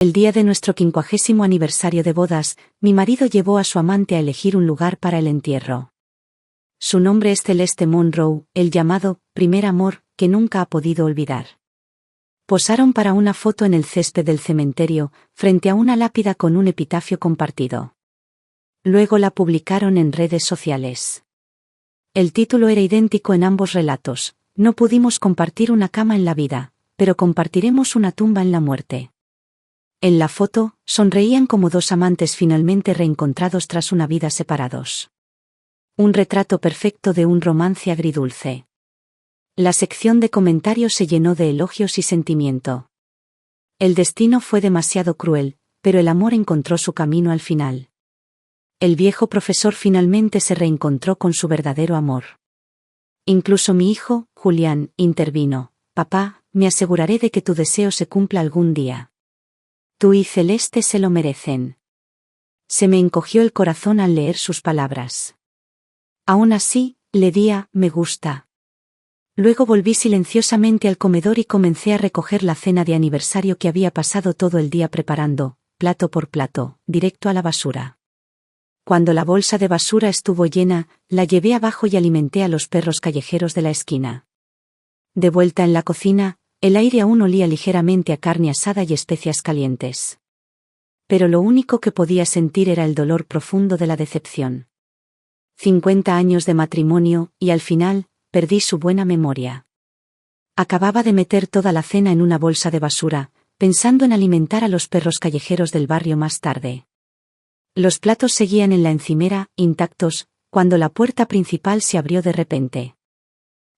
El día de nuestro 50º aniversario de bodas, mi marido llevó a su amante a elegir un lugar para el entierro. Su nombre es Celeste Monroe, el llamado primer amor, que nunca ha podido olvidar. Posaron para una foto en el césped del cementerio, frente a una lápida con un epitafio compartido. Luego la publicaron en redes sociales. El título era idéntico en ambos relatos: no pudimos compartir una cama en la vida, pero compartiremos una tumba en la muerte. En la foto, sonreían como dos amantes finalmente reencontrados tras una vida separados. Un retrato perfecto de un romance agridulce. La sección de comentarios se llenó de elogios y sentimiento. El destino fue demasiado cruel, pero el amor encontró su camino al final. El viejo profesor finalmente se reencontró con su verdadero amor. Incluso mi hijo, Julián, intervino: papá, me aseguraré de que tu deseo se cumpla algún día. Tú y Celeste se lo merecen. Se me encogió el corazón al leer sus palabras. Aún así, le di a me gusta. Luego volví silenciosamente al comedor y comencé a recoger la cena de aniversario que había pasado todo el día preparando, plato por plato, directo a la basura. Cuando la bolsa de basura estuvo llena, la llevé abajo y alimenté a los perros callejeros de la esquina. De vuelta en la cocina, el aire aún olía ligeramente a carne asada y especias calientes. Pero lo único que podía sentir era el dolor profundo de la decepción. 50 años de matrimonio, y al final, perdí su buena memoria. Acababa de meter toda la cena en una bolsa de basura, pensando en alimentar a los perros callejeros del barrio más tarde. Los platos seguían en la encimera, intactos, cuando la puerta principal se abrió de repente.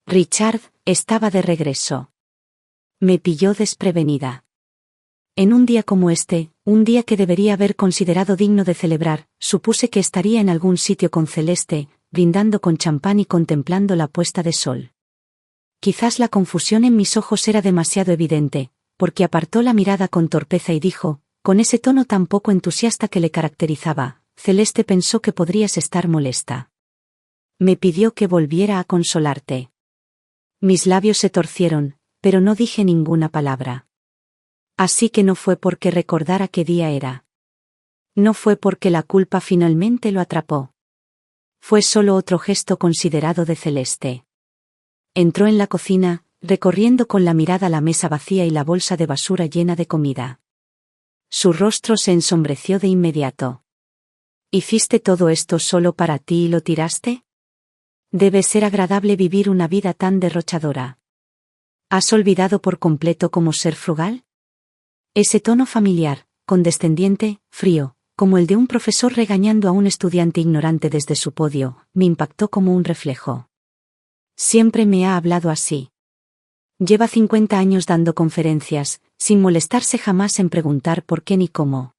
Richard estaba de regreso. Me pilló desprevenida. En un día como este, un día que debería haber considerado digno de celebrar, supuse que estaría en algún sitio con Celeste, brindando con champán y contemplando la puesta de sol. Quizás la confusión en mis ojos era demasiado evidente, porque apartó la mirada con torpeza y dijo, con ese tono tan poco entusiasta que le caracterizaba: Celeste pensó que podrías estar molesta. Me pidió que volviera a consolarte. Mis labios se torcieron, pero no dije ninguna palabra. Así que no fue porque recordara qué día era. No fue porque la culpa finalmente lo atrapó. Fue solo otro gesto considerado de Celeste. Entró en la cocina, recorriendo con la mirada la mesa vacía y la bolsa de basura llena de comida. Su rostro se ensombreció de inmediato. ¿Hiciste todo esto solo para ti y lo tiraste? Debe ser agradable vivir una vida tan derrochadora. ¿Has olvidado por completo cómo ser frugal? Ese tono familiar, condescendiente, frío, como el de un profesor regañando a un estudiante ignorante desde su podio, me impactó como un reflejo. Siempre me ha hablado así. Lleva 50 años dando conferencias, sin molestarse jamás en preguntar por qué ni cómo.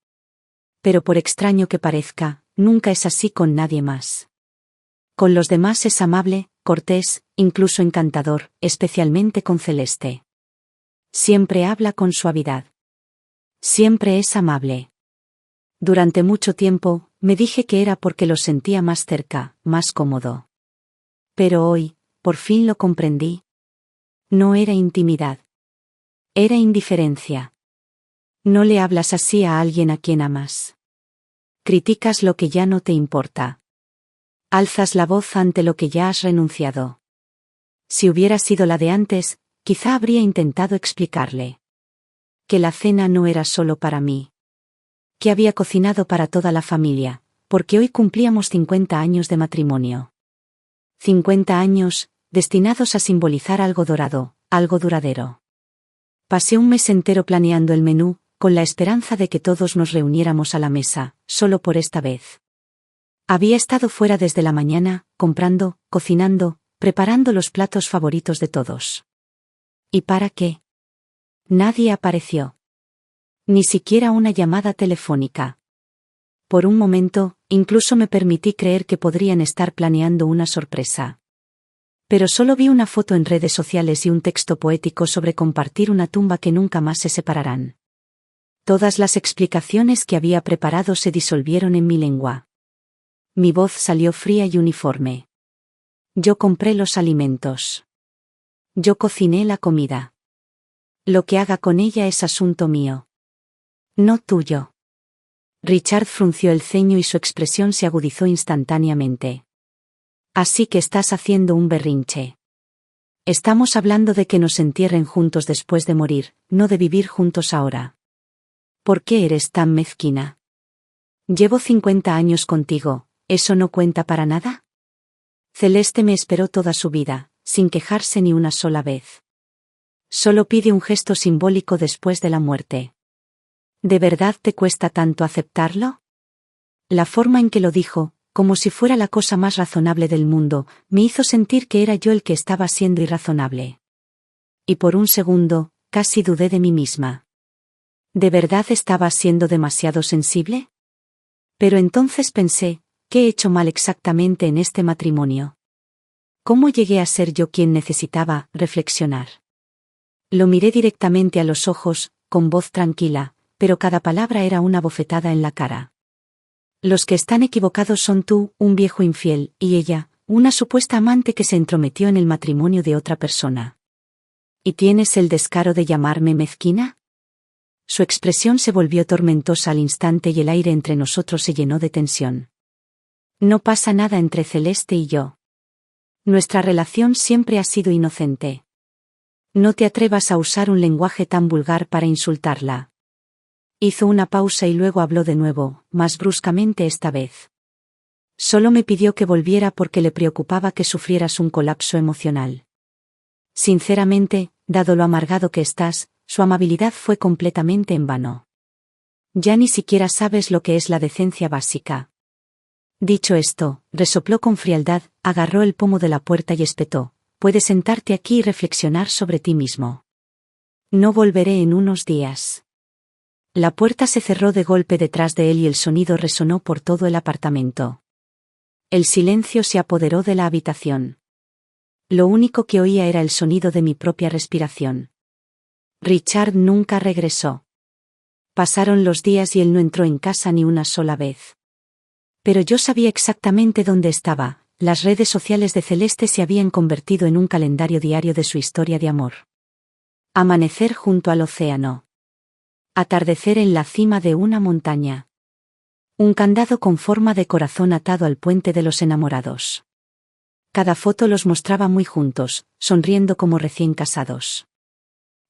Pero por extraño que parezca, nunca es así con nadie más. Con los demás es amable, cortés, incluso encantador, especialmente con Celeste. Siempre habla con suavidad. Siempre es amable. Durante mucho tiempo, me dije que era porque lo sentía más cerca, más cómodo. Pero hoy, por fin lo comprendí. No era intimidad. Era indiferencia. No le hablas así a alguien a quien amas. Criticas lo que ya no te importa. Alzas la voz ante lo que ya has renunciado. Si hubiera sido la de antes, quizá habría intentado explicarle que la cena no era solo para mí. Que había cocinado para toda la familia, porque hoy cumplíamos 50 años de matrimonio. 50 años, destinados a simbolizar algo dorado, algo duradero. Pasé un mes entero planeando el menú, con la esperanza de que todos nos reuniéramos a la mesa, solo por esta vez. Había estado fuera desde la mañana, comprando, cocinando, preparando los platos favoritos de todos. ¿Y para qué? Nadie apareció. Ni siquiera una llamada telefónica. Por un momento, incluso me permití creer que podrían estar planeando una sorpresa. Pero solo vi una foto en redes sociales y un texto poético sobre compartir una tumba que nunca más se separarán. Todas las explicaciones que había preparado se disolvieron en mi lengua. Mi voz salió fría y uniforme. Yo compré los alimentos. Yo cociné la comida. Lo que haga con ella es asunto mío. No tuyo. Richard frunció el ceño y su expresión se agudizó instantáneamente. Así que estás haciendo un berrinche. Estamos hablando de que nos entierren juntos después de morir, no de vivir juntos ahora. ¿Por qué eres tan mezquina? Llevo 50 años contigo, ¿eso no cuenta para nada? Celeste me esperó toda su vida, sin quejarse ni una sola vez. Solo pide un gesto simbólico después de la muerte. ¿De verdad te cuesta tanto aceptarlo? La forma en que lo dijo, como si fuera la cosa más razonable del mundo, me hizo sentir que era yo el que estaba siendo irrazonable. Y por un segundo, casi dudé de mí misma. ¿De verdad estaba siendo demasiado sensible? Pero entonces pensé, ¿qué he hecho mal exactamente en este matrimonio? ¿Cómo llegué a ser yo quien necesitaba reflexionar? Lo miré directamente a los ojos, con voz tranquila, pero cada palabra era una bofetada en la cara. Los que están equivocados son tú, un viejo infiel, y ella, una supuesta amante que se entrometió en el matrimonio de otra persona. ¿Y tienes el descaro de llamarme mezquina? Su expresión se volvió tormentosa al instante y el aire entre nosotros se llenó de tensión. No pasa nada entre Celeste y yo. Nuestra relación siempre ha sido inocente. No te atrevas a usar un lenguaje tan vulgar para insultarla. Hizo una pausa y luego habló de nuevo, más bruscamente esta vez. Solo me pidió que volviera porque le preocupaba que sufrieras un colapso emocional. Sinceramente, dado lo amargado que estás, su amabilidad fue completamente en vano. Ya ni siquiera sabes lo que es la decencia básica. Dicho esto, resopló con frialdad, agarró el pomo de la puerta y espetó: puedes sentarte aquí y reflexionar sobre ti mismo. No volveré en unos días. La puerta se cerró de golpe detrás de él y el sonido resonó por todo el apartamento. El silencio se apoderó de la habitación. Lo único que oía era el sonido de mi propia respiración. Richard nunca regresó. Pasaron los días y él no entró en casa ni una sola vez. Pero yo sabía exactamente dónde estaba. Las redes sociales de Celeste se habían convertido en un calendario diario de su historia de amor. Amanecer junto al océano. Atardecer en la cima de una montaña. Un candado con forma de corazón atado al puente de los enamorados. Cada foto los mostraba muy juntos, sonriendo como recién casados.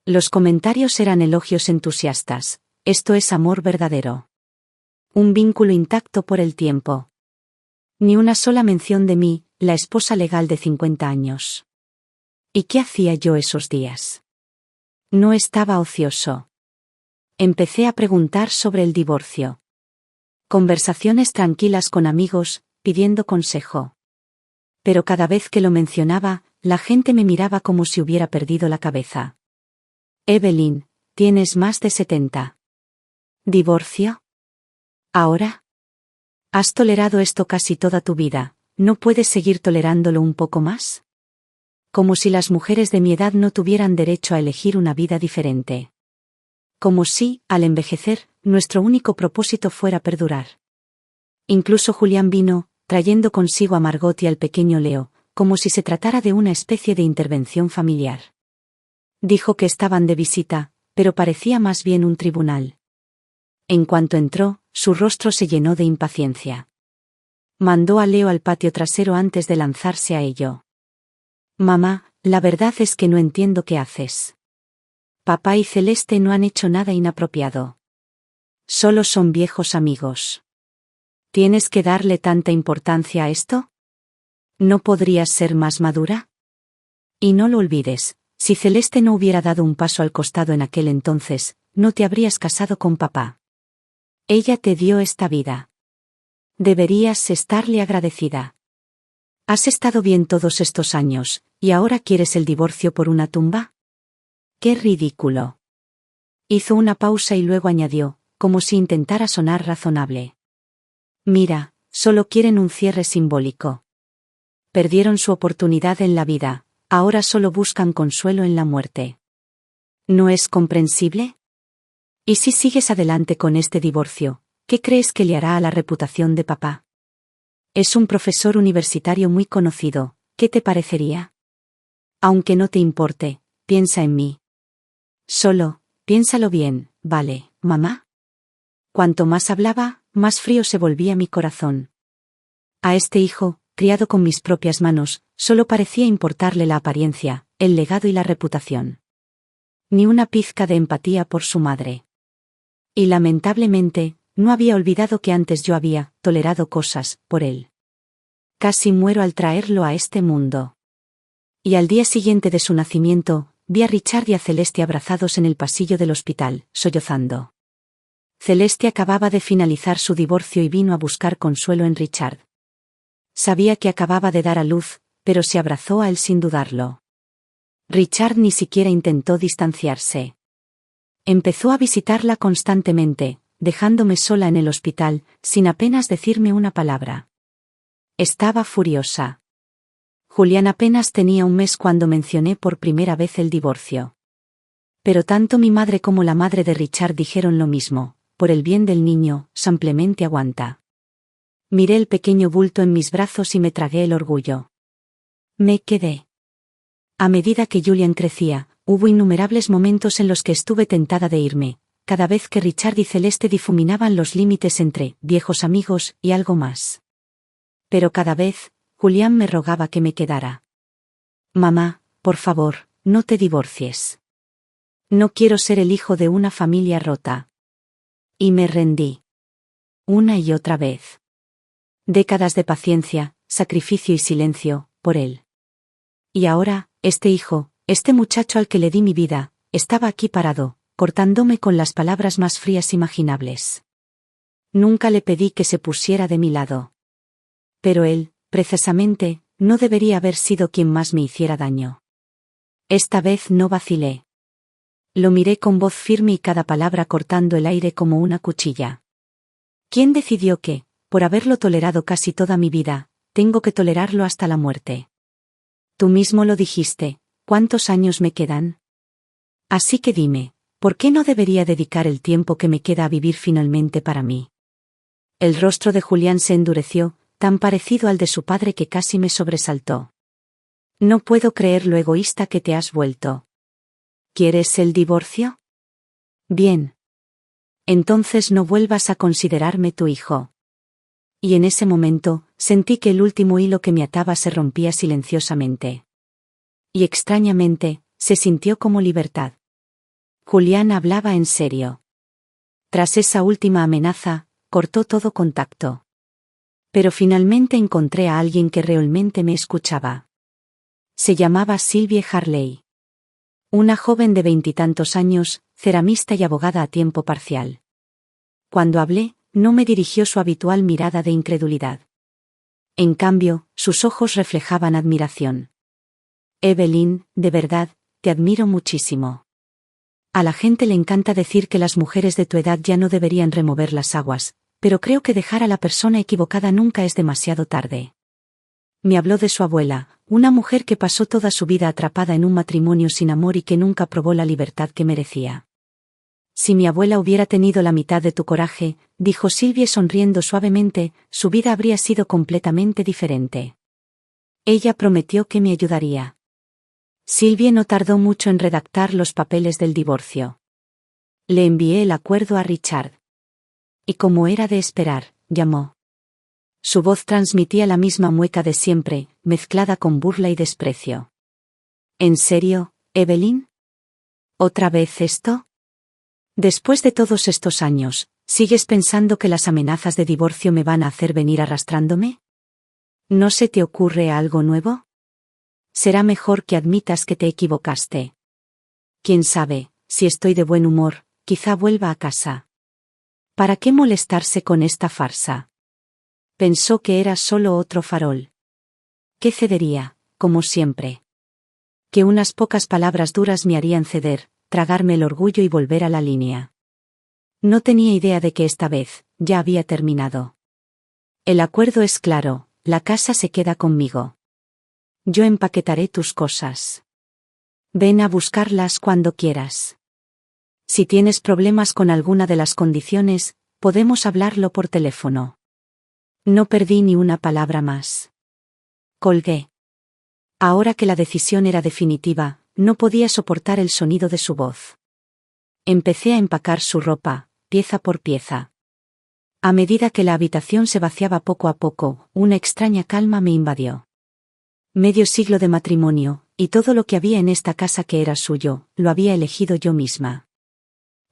Los comentarios eran elogios entusiastas: esto es amor verdadero. Un vínculo intacto por el tiempo. Ni una sola mención de mí, la esposa legal de 50 años. ¿Y qué hacía yo esos días? No estaba ocioso. Empecé a preguntar sobre el divorcio. Conversaciones tranquilas con amigos, pidiendo consejo. Pero cada vez que lo mencionaba, la gente me miraba como si hubiera perdido la cabeza. Evelyn, tienes más de 70. ¿Divorcio? ¿Ahora? Has tolerado esto casi toda tu vida, ¿no puedes seguir tolerándolo un poco más? Como si las mujeres de mi edad no tuvieran derecho a elegir una vida diferente. Como si, al envejecer, nuestro único propósito fuera perdurar. Incluso Julián vino, trayendo consigo a Margot y al pequeño Leo, como si se tratara de una especie de intervención familiar. Dijo que estaban de visita, pero parecía más bien un tribunal. En cuanto entró, su rostro se llenó de impaciencia. Mandó a Leo al patio trasero antes de lanzarse a ello. Mamá, la verdad es que no entiendo qué haces. Papá y Celeste no han hecho nada inapropiado. Solo son viejos amigos. ¿Tienes que darle tanta importancia a esto? ¿No podrías ser más madura? Y no lo olvides, si Celeste no hubiera dado un paso al costado en aquel entonces, no te habrías casado con papá. Ella te dio esta vida. Deberías estarle agradecida. Has estado bien todos estos años, ¿y ahora quieres el divorcio por una tumba? ¡Qué ridículo! Hizo una pausa y luego añadió, como si intentara sonar razonable. Mira, solo quieren un cierre simbólico. Perdieron su oportunidad en la vida, ahora solo buscan consuelo en la muerte. ¿No es comprensible? ¿Y si sigues adelante con este divorcio, qué crees que le hará a la reputación de papá? Es un profesor universitario muy conocido, ¿qué te parecería? Aunque no te importe, piensa en mí. Solo, piénsalo bien, ¿vale, mamá? Cuanto más hablaba, más frío se volvía mi corazón. A este hijo, criado con mis propias manos, solo parecía importarle la apariencia, el legado y la reputación. Ni una pizca de empatía por su madre. Y lamentablemente, no había olvidado que antes yo había tolerado cosas por él. Casi muero al traerlo a este mundo. Y al día siguiente de su nacimiento, vi a Richard y a Celeste abrazados en el pasillo del hospital, sollozando. Celeste acababa de finalizar su divorcio y vino a buscar consuelo en Richard. Sabía que acababa de dar a luz, pero se abrazó a él sin dudarlo. Richard ni siquiera intentó distanciarse. Empezó a visitarla constantemente, dejándome sola en el hospital, sin apenas decirme una palabra. Estaba furiosa. Julián apenas tenía un mes cuando mencioné por primera vez el divorcio. Pero tanto mi madre como la madre de Richard dijeron lo mismo: por el bien del niño, simplemente aguanta. Miré el pequeño bulto en mis brazos y me tragué el orgullo. Me quedé. A medida que Julián crecía, hubo innumerables momentos en los que estuve tentada de irme, cada vez que Richard y Celeste difuminaban los límites entre viejos amigos y algo más. Pero cada vez, Julián me rogaba que me quedara. Mamá, por favor, no te divorcies. No quiero ser el hijo de una familia rota. Y me rendí. Una y otra vez. Décadas de paciencia, sacrificio y silencio, por él. Y ahora, este hijo, este muchacho al que le di mi vida, estaba aquí parado, cortándome con las palabras más frías imaginables. Nunca le pedí que se pusiera de mi lado. Pero él, precisamente, no debería haber sido quien más me hiciera daño. Esta vez no vacilé. Lo miré con voz firme y cada palabra cortando el aire como una cuchilla. ¿Quién decidió que, por haberlo tolerado casi toda mi vida, tengo que tolerarlo hasta la muerte? Tú mismo lo dijiste, ¿cuántos años me quedan? Así que dime, ¿por qué no debería dedicar el tiempo que me queda a vivir finalmente para mí? El rostro de Julián se endureció, tan parecido al de su padre que casi me sobresaltó. No puedo creer lo egoísta que te has vuelto. ¿Quieres el divorcio? Bien. Entonces no vuelvas a considerarme tu hijo. Y en ese momento, sentí que el último hilo que me ataba se rompía silenciosamente. Y extrañamente, se sintió como libertad. Julián hablaba en serio. Tras esa última amenaza, cortó todo contacto. Pero finalmente encontré a alguien que realmente me escuchaba. Se llamaba Sylvie Harley. Una joven de 20 años, ceramista y abogada a tiempo parcial. Cuando hablé, no me dirigió su habitual mirada de incredulidad. En cambio, sus ojos reflejaban admiración. Evelyn, de verdad, te admiro muchísimo. A la gente le encanta decir que las mujeres de tu edad ya no deberían remover las aguas, pero creo que dejar a la persona equivocada nunca es demasiado tarde. Me habló de su abuela, una mujer que pasó toda su vida atrapada en un matrimonio sin amor y que nunca probó la libertad que merecía. Si mi abuela hubiera tenido la mitad de tu coraje, dijo Sylvie sonriendo suavemente, su vida habría sido completamente diferente. Ella prometió que me ayudaría. Sylvie no tardó mucho en redactar los papeles del divorcio. Le envié el acuerdo a Richard. Y como era de esperar, llamó. Su voz transmitía la misma mueca de siempre, mezclada con burla y desprecio. ¿En serio, Evelyn? ¿Otra vez esto? Después de todos estos años, ¿sigues pensando que las amenazas de divorcio me van a hacer venir arrastrándome? ¿No se te ocurre algo nuevo? Será mejor que admitas que te equivocaste. Quién sabe, si estoy de buen humor, quizá vuelva a casa. ¿Para qué molestarse con esta farsa? Pensó que era solo otro farol. ¿Qué cedería, como siempre? Que unas pocas palabras duras me harían ceder, tragarme el orgullo y volver a la línea. No tenía idea de que esta vez, ya había terminado. El acuerdo es claro, la casa se queda conmigo. Yo empaquetaré tus cosas. Ven a buscarlas cuando quieras. Si tienes problemas con alguna de las condiciones, podemos hablarlo por teléfono. No perdí ni una palabra más. Colgué. Ahora que la decisión era definitiva, no podía soportar el sonido de su voz. Empecé a empacar su ropa, pieza por pieza. A medida que la habitación se vaciaba poco a poco, una extraña calma me invadió. Medio siglo de matrimonio, y todo lo que había en esta casa que era suyo, lo había elegido yo misma.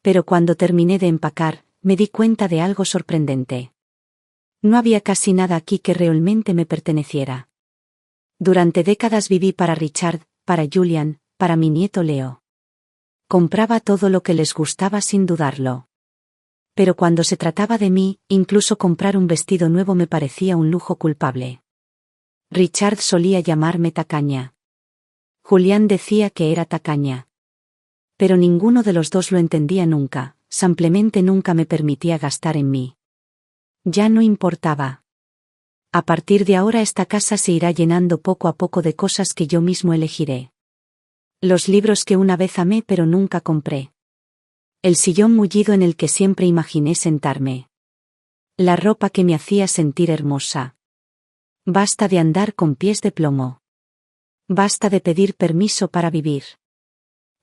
Pero cuando terminé de empacar, me di cuenta de algo sorprendente. No había casi nada aquí que realmente me perteneciera. Durante décadas viví para Richard, para Julian, para mi nieto Leo. Compraba todo lo que les gustaba sin dudarlo. Pero cuando se trataba de mí, incluso comprar un vestido nuevo me parecía un lujo culpable. Richard solía llamarme tacaña. Julián decía que era tacaña. Pero ninguno de los dos lo entendía nunca, simplemente nunca me permitía gastar en mí. Ya no importaba. A partir de ahora esta casa se irá llenando poco a poco de cosas que yo mismo elegiré. Los libros que una vez amé pero nunca compré. El sillón mullido en el que siempre imaginé sentarme. La ropa que me hacía sentir hermosa. Basta de andar con pies de plomo. Basta de pedir permiso para vivir.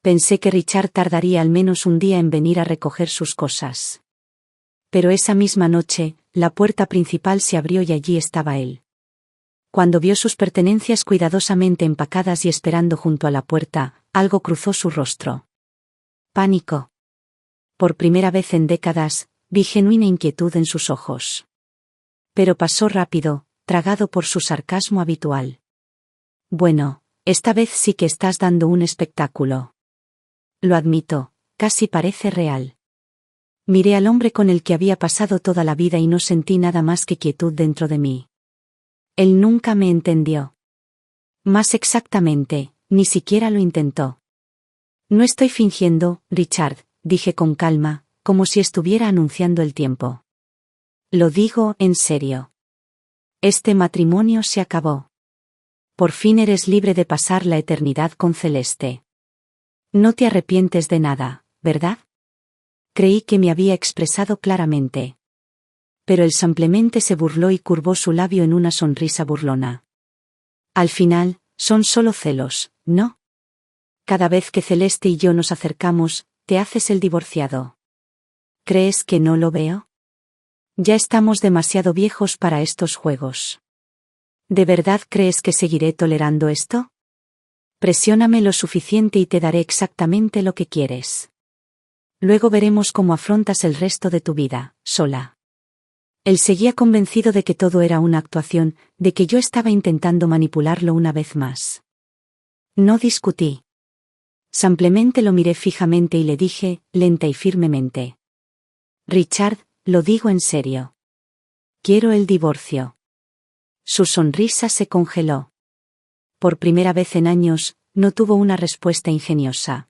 Pensé que Richard tardaría al menos un día en venir a recoger sus cosas. Pero esa misma noche, la puerta principal se abrió y allí estaba él. Cuando vio sus pertenencias cuidadosamente empacadas y esperando junto a la puerta, algo cruzó su rostro. Pánico. Por primera vez en décadas, vi genuina inquietud en sus ojos. Pero pasó rápido, tragado por su sarcasmo habitual. Bueno, esta vez sí que estás dando un espectáculo. Lo admito, casi parece real. Miré al hombre con el que había pasado toda la vida y no sentí nada más que quietud dentro de mí. Él nunca me entendió. Más exactamente, ni siquiera lo intentó. No estoy fingiendo, Richard, dije con calma, como si estuviera anunciando el tiempo. Lo digo en serio. Este matrimonio se acabó. Por fin eres libre de pasar la eternidad con Celeste. No te arrepientes de nada, ¿verdad? Creí que me había expresado claramente. Pero él simplemente se burló y curvó su labio en una sonrisa burlona. Al final, son solo celos, ¿no? Cada vez que Celeste y yo nos acercamos, te haces el divorciado. ¿Crees que no lo veo? Ya estamos demasiado viejos para estos juegos. ¿De verdad crees que seguiré tolerando esto? Presióname lo suficiente y te daré exactamente lo que quieres. Luego veremos cómo afrontas el resto de tu vida, sola. Él seguía convencido de que todo era una actuación, de que yo estaba intentando manipularlo una vez más. No discutí. Simplemente lo miré fijamente y le dije, lenta y firmemente. Richard, lo digo en serio. Quiero el divorcio. Su sonrisa se congeló. Por primera vez en años, no tuvo una respuesta ingeniosa.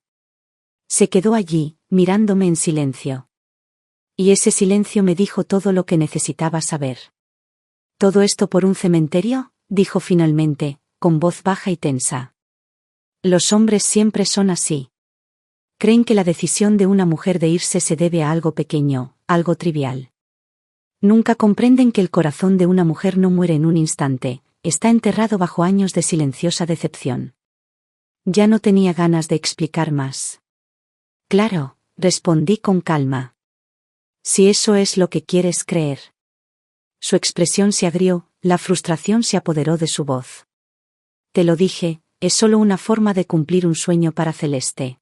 Se quedó allí, mirándome en silencio. Y ese silencio me dijo todo lo que necesitaba saber. ¿Todo esto por un cementerio?, dijo finalmente, con voz baja y tensa. Los hombres siempre son así. Creen que la decisión de una mujer de irse se debe a algo pequeño, algo trivial. Nunca comprenden que el corazón de una mujer no muere en un instante, está enterrado bajo años de silenciosa decepción. Ya no tenía ganas de explicar más. Claro, respondí con calma. Si eso es lo que quieres creer. Su expresión se agrió, la frustración se apoderó de su voz. Te lo dije, es solo una forma de cumplir un sueño para Celeste.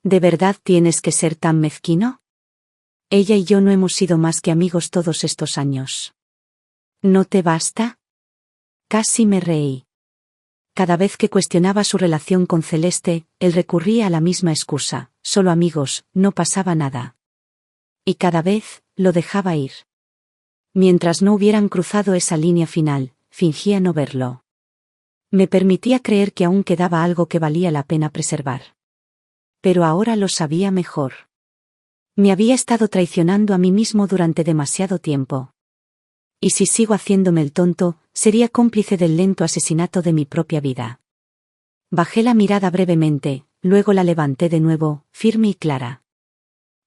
¿De verdad tienes que ser tan mezquino? Ella y yo no hemos sido más que amigos todos estos años. ¿No te basta? Casi me reí. Cada vez que cuestionaba su relación con Celeste, él recurría a la misma excusa, solo amigos, no pasaba nada. Y cada vez, lo dejaba ir. Mientras no hubieran cruzado esa línea final, fingía no verlo. Me permitía creer que aún quedaba algo que valía la pena preservar. Pero ahora lo sabía mejor. Me había estado traicionando a mí mismo durante demasiado tiempo. Y si sigo haciéndome el tonto, sería cómplice del lento asesinato de mi propia vida. Bajé la mirada brevemente, luego la levanté de nuevo, firme y clara.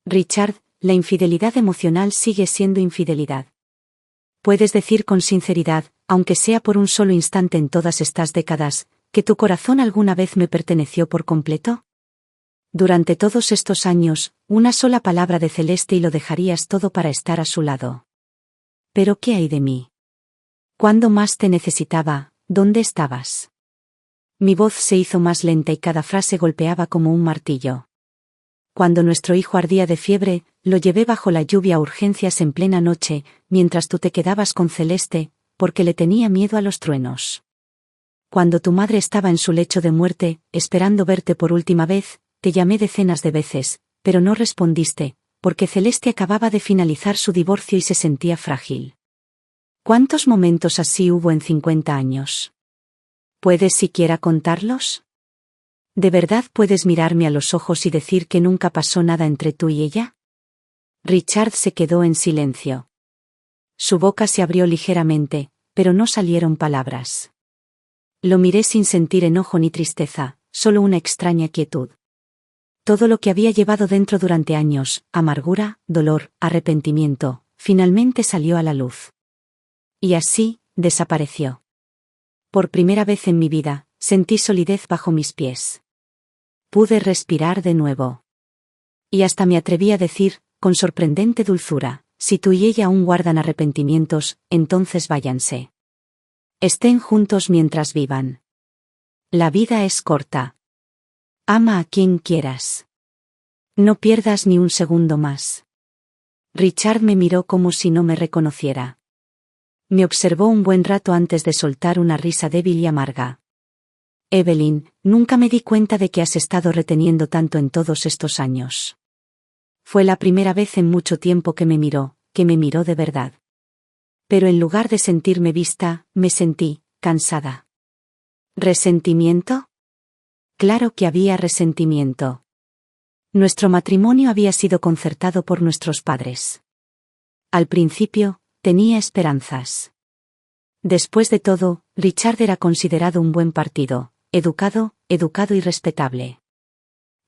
Richard, la infidelidad emocional sigue siendo infidelidad. Puedes decir con sinceridad, aunque sea por un solo instante en todas estas décadas, que tu corazón alguna vez me perteneció por completo. Durante todos estos años, una sola palabra de Celeste y lo dejarías todo para estar a su lado. ¿Pero qué hay de mí? ¿Cuándo más te necesitaba? ¿Dónde estabas? Mi voz se hizo más lenta y cada frase golpeaba como un martillo. Cuando nuestro hijo ardía de fiebre, lo llevé bajo la lluvia a urgencias en plena noche, mientras tú te quedabas con Celeste, porque le tenía miedo a los truenos. Cuando tu madre estaba en su lecho de muerte, esperando verte por última vez, te llamé decenas de veces, pero no respondiste, porque Celeste acababa de finalizar su divorcio y se sentía frágil. ¿Cuántos momentos así hubo en 50 años? ¿Puedes siquiera contarlos? ¿De verdad puedes mirarme a los ojos y decir que nunca pasó nada entre tú y ella? Richard se quedó en silencio. Su boca se abrió ligeramente, pero no salieron palabras. Lo miré sin sentir enojo ni tristeza, solo una extraña quietud. Todo lo que había llevado dentro durante años, amargura, dolor, arrepentimiento, finalmente salió a la luz. Y así, desapareció. Por primera vez en mi vida, sentí solidez bajo mis pies. Pude respirar de nuevo. Y hasta me atreví a decir, con sorprendente dulzura, si tú y ella aún guardan arrepentimientos, entonces váyanse. Estén juntos mientras vivan. La vida es corta. Ama a quien quieras. No pierdas ni un segundo más. Richard me miró como si no me reconociera. Me observó un buen rato antes de soltar una risa débil y amarga. Evelyn, nunca me di cuenta de que has estado reteniendo tanto en todos estos años. Fue la primera vez en mucho tiempo que me miró de verdad. Pero en lugar de sentirme vista, me sentí cansada. ¿Resentimiento? Claro que había resentimiento. Nuestro matrimonio había sido concertado por nuestros padres. Al principio, tenía esperanzas. Después de todo, Richard era considerado un buen partido, educado y respetable.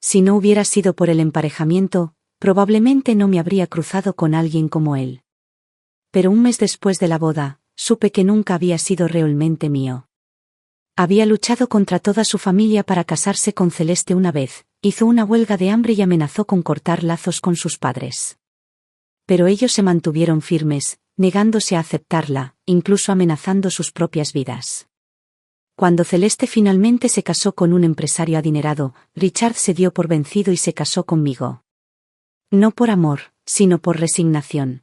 Si no hubiera sido por el emparejamiento, probablemente no me habría cruzado con alguien como él. Pero un mes después de la boda, supe que nunca había sido realmente mío. Había luchado contra toda su familia para casarse con Celeste una vez, hizo una huelga de hambre y amenazó con cortar lazos con sus padres. Pero ellos se mantuvieron firmes, negándose a aceptarla, incluso amenazando sus propias vidas. Cuando Celeste finalmente se casó con un empresario adinerado, Richard se dio por vencido y se casó conmigo. No por amor, sino por resignación.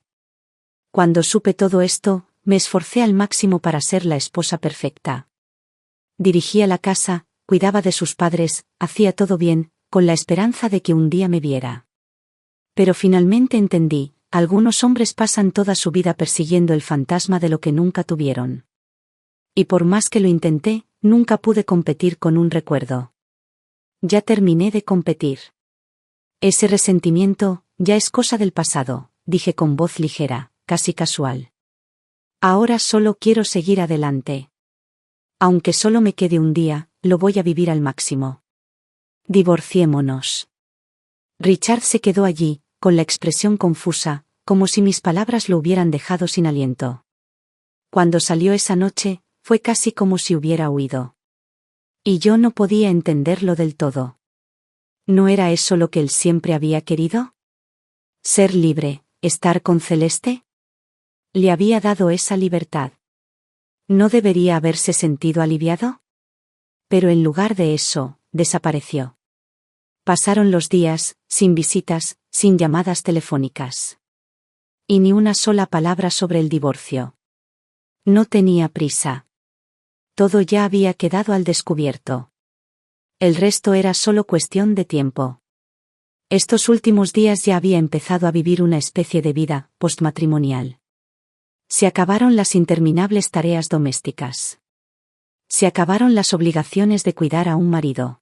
Cuando supe todo esto, me esforcé al máximo para ser la esposa perfecta. Dirigía la casa, cuidaba de sus padres, hacía todo bien, con la esperanza de que un día me viera. Pero finalmente entendí, algunos hombres pasan toda su vida persiguiendo el fantasma de lo que nunca tuvieron. Y por más que lo intenté, nunca pude competir con un recuerdo. Ya terminé de competir. Ese resentimiento, ya es cosa del pasado, dije con voz ligera, casi casual. Ahora solo quiero seguir adelante. Aunque solo me quede un día, lo voy a vivir al máximo. Divorciémonos. Richard se quedó allí, con la expresión confusa, como si mis palabras lo hubieran dejado sin aliento. Cuando salió esa noche, fue casi como si hubiera huido. Y yo no podía entenderlo del todo. ¿No era eso lo que él siempre había querido? ¿Ser libre, estar con Celeste? Le había dado esa libertad. ¿No debería haberse sentido aliviado? Pero en lugar de eso, desapareció. Pasaron los días, sin visitas, sin llamadas telefónicas. Y ni una sola palabra sobre el divorcio. No tenía prisa. Todo ya había quedado al descubierto. El resto era solo cuestión de tiempo. Estos últimos días ya había empezado a vivir una especie de vida postmatrimonial. Se acabaron las interminables tareas domésticas. Se acabaron las obligaciones de cuidar a un marido.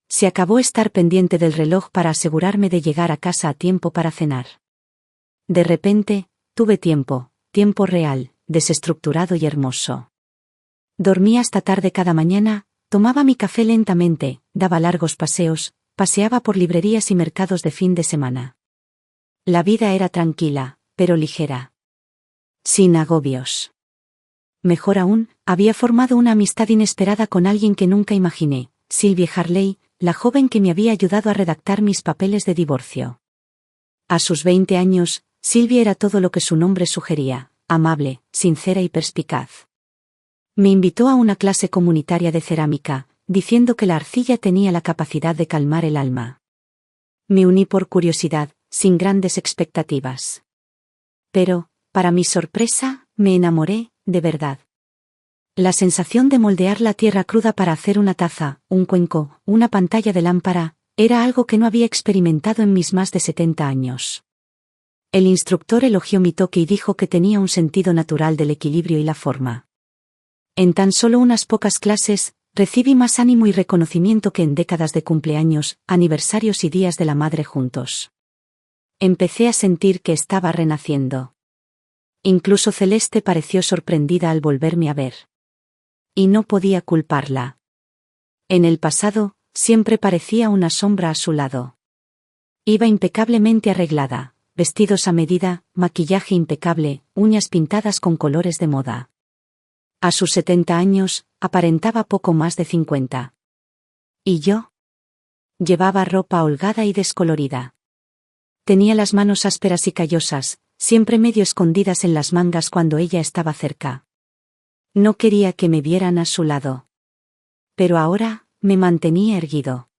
Se acabó estar pendiente del reloj para asegurarme de llegar a casa a tiempo para cenar. De repente, tuve tiempo real, desestructurado y hermoso. Dormía hasta tarde cada mañana, tomaba mi café lentamente, daba largos paseos, paseaba por librerías y mercados de fin de semana. La vida era tranquila, pero ligera. Sin agobios. Mejor aún, había formado una amistad inesperada con alguien que nunca imaginé, Sylvie Harley, la joven que me había ayudado a redactar mis papeles de divorcio. A sus 20 años, Sylvie era todo lo que su nombre sugería, amable, sincera y perspicaz. Me invitó a una clase comunitaria de cerámica, diciendo que la arcilla tenía la capacidad de calmar el alma. Me uní por curiosidad, sin grandes expectativas. Pero, para mi sorpresa, me enamoré, de verdad. La sensación de moldear la tierra cruda para hacer una taza, un cuenco, una pantalla de lámpara, era algo que no había experimentado en mis más de 70 años. El instructor elogió mi toque y dijo que tenía un sentido natural del equilibrio y la forma. En tan solo unas pocas clases, recibí más ánimo y reconocimiento que en décadas de cumpleaños, aniversarios y días de la madre juntos. Empecé a sentir que estaba renaciendo. Incluso Celeste pareció sorprendida al volverme a ver. Y no podía culparla. En el pasado, siempre parecía una sombra a su lado. Iba impecablemente arreglada, vestidos a medida, maquillaje impecable, uñas pintadas con colores de moda. A sus 70 años, aparentaba poco más de 50. ¿Y yo? Llevaba ropa holgada y descolorida. Tenía las manos ásperas y callosas, siempre medio escondidas en las mangas cuando ella estaba cerca. No quería que me vieran a su lado. Pero ahora, me mantenía erguido.